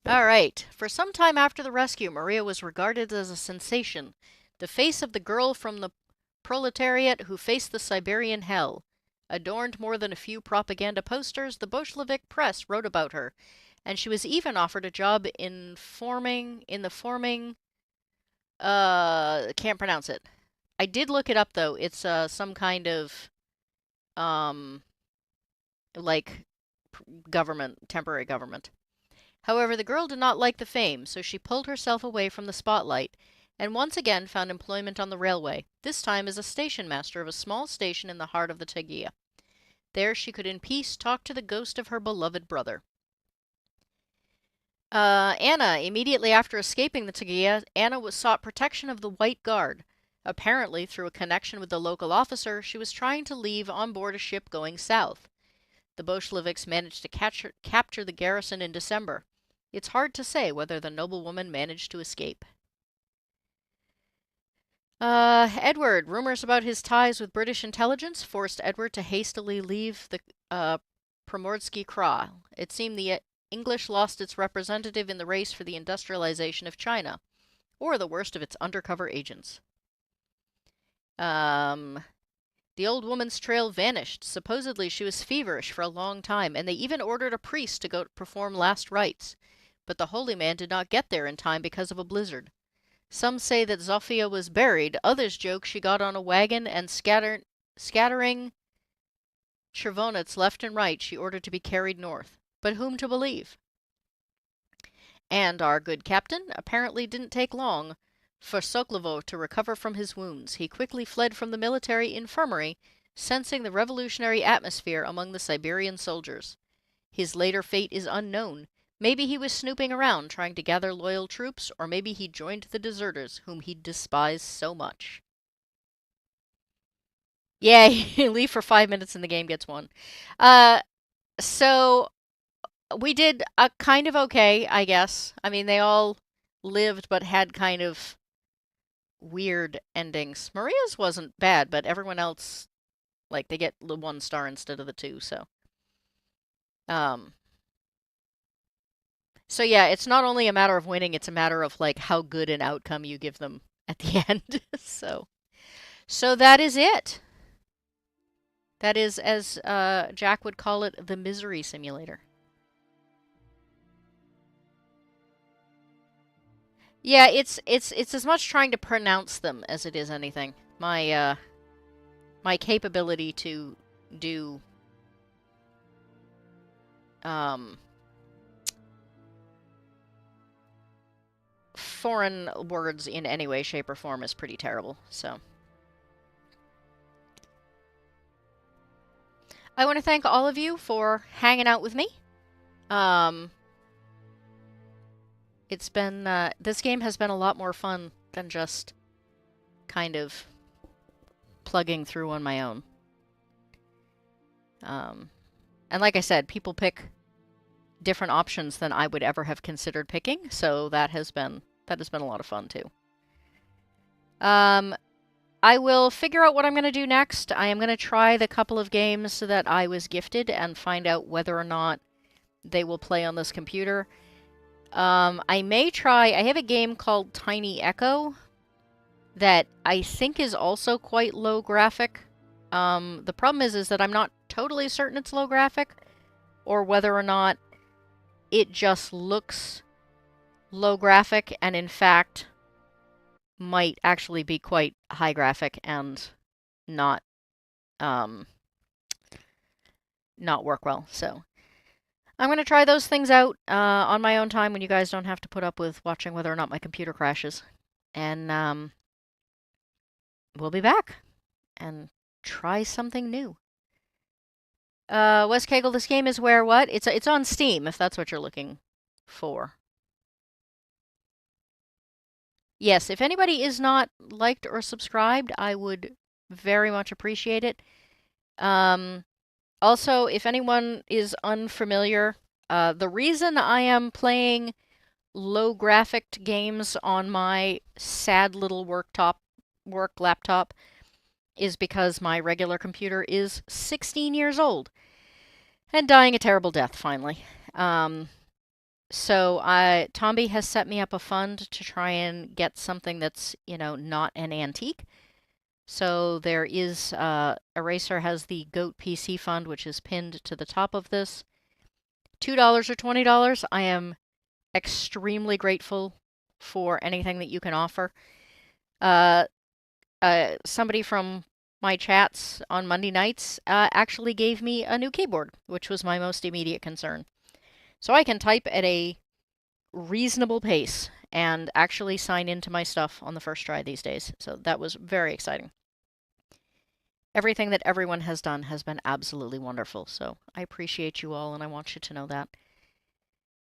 Alright, for some time after the rescue, Maria was regarded as a sensation, the face of the girl from the proletariat who faced the Siberian hell. Adorned more than a few propaganda posters, the Bolshevik press wrote about her, and she was even offered a job can't pronounce it. I did look it up, though. It's some kind of, government, temporary government. However, the girl did not like the fame, so she pulled herself away from the spotlight, and once again found employment on the railway, this time as a station master of a small station in the heart of the Taiga. There she could in peace talk to the ghost of her beloved brother. Anna, immediately after escaping the Taiga, Anna sought protection of the White Guard. Apparently, through a connection with the local officer, she was trying to leave on board a ship going south. The Bolsheviks managed to capture the garrison in December. It's hard to say whether the noblewoman managed to escape. Edward. Rumors about his ties with British intelligence forced Edward to hastily leave the Primorsky Kra. It seemed the English lost its representative in the race for the industrialization of China, or the worst of its undercover agents. The old woman's trail vanished. Supposedly she was feverish for a long time, and they even ordered a priest to go perform last rites. But the holy man did not get there in time because of a blizzard. Some say that Zofia was buried, others joke she got on a wagon and scattering chervonets left and right she ordered to be carried north. But whom to believe? And our good captain apparently didn't take long for Sokolovo to recover from his wounds. He quickly fled from the military infirmary, sensing the revolutionary atmosphere among the Siberian soldiers. His later fate is unknown. Maybe he was snooping around trying to gather loyal troops, or maybe he joined the deserters whom he despised so much. Yay, leave for 5 minutes and the game gets one. So we did kind of okay, I guess. I mean, they all lived but had kind of weird endings. Maria's wasn't bad, but everyone else, like, they get the 1 star instead of the 2, so. So yeah, it's not only a matter of winning, it's a matter of, like, how good an outcome you give them at the end. So that is it. That is, as Jack would call it, the misery simulator. Yeah, it's as much trying to pronounce them as it is anything. My my capability to do foreign words in any way, shape, or form is pretty terrible, so. I want to thank all of you for hanging out with me. It's been, this game has been a lot more fun than just kind of plugging through on my own. And like I said, people pick different options than I would ever have considered picking, so that has been a lot of fun too. I will figure out what I'm going to do next. I am going to try the couple of games that I was gifted and find out whether or not they will play on this computer. I may try... I have a game called Tiny Echo that I think is also quite low graphic. The problem is that I'm not totally certain it's low graphic, or whether or not it just looks low graphic and in fact might actually be quite high graphic and not work well. So I'm going to try those things out on my own time when you guys don't have to put up with watching whether or not my computer crashes. And we'll be back and try something new. Wes Kegel, this game is where what? It's on Steam, if that's what you're looking for. Yes, if anybody is not liked or subscribed, I would very much appreciate it. Also, if anyone is unfamiliar, the reason I am playing low graphic games on my sad little work laptop is because my regular computer is 16 years old and dying a terrible death finally. So Tombi has set me up a fund to try and get something that's, you know, not an antique. So there is, Eraser has the GOAT PC fund, which is pinned to the top of this. $2 or $20. I am extremely grateful for anything that you can offer. Somebody from my chats on Monday nights actually gave me a new keyboard, which was my most immediate concern. So I can type at a reasonable pace and actually sign into my stuff on the first try these days. So that was very exciting. Everything that everyone has done has been absolutely wonderful. So I appreciate you all, and I want you to know that.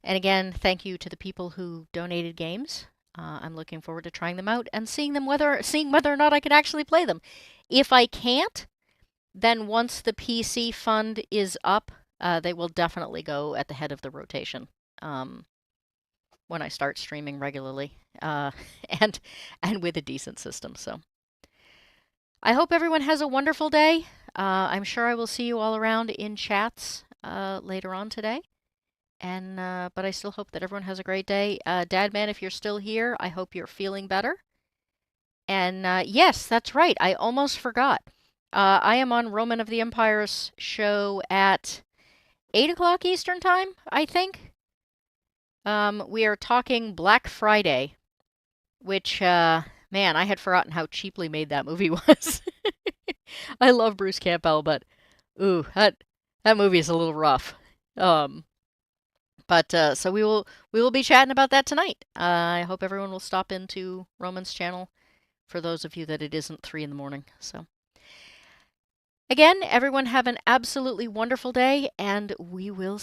And again, thank you to the people who donated games. I'm looking forward to trying them out and seeing whether or not I can actually play them. If I can't, then once the PC fund is up, they will definitely go at the head of the rotation when I start streaming regularly and with a decent system. So I hope everyone has a wonderful day. I'm sure I will see you all around in chats later on today. And but I still hope that everyone has a great day. Dadman, if you're still here, I hope you're feeling better. And yes, that's right. I almost forgot. I am on Roman of the Empire's show at 8 o'clock Eastern Time, I think. We are talking Black Friday, which, man, I had forgotten how cheaply made that movie was. I love Bruce Campbell, but, ooh, that movie is a little rough. But so we will be chatting about that tonight. I hope everyone will stop into Roman's channel for those of you that it isn't 3 in the morning. So again, everyone have an absolutely wonderful day, and we will see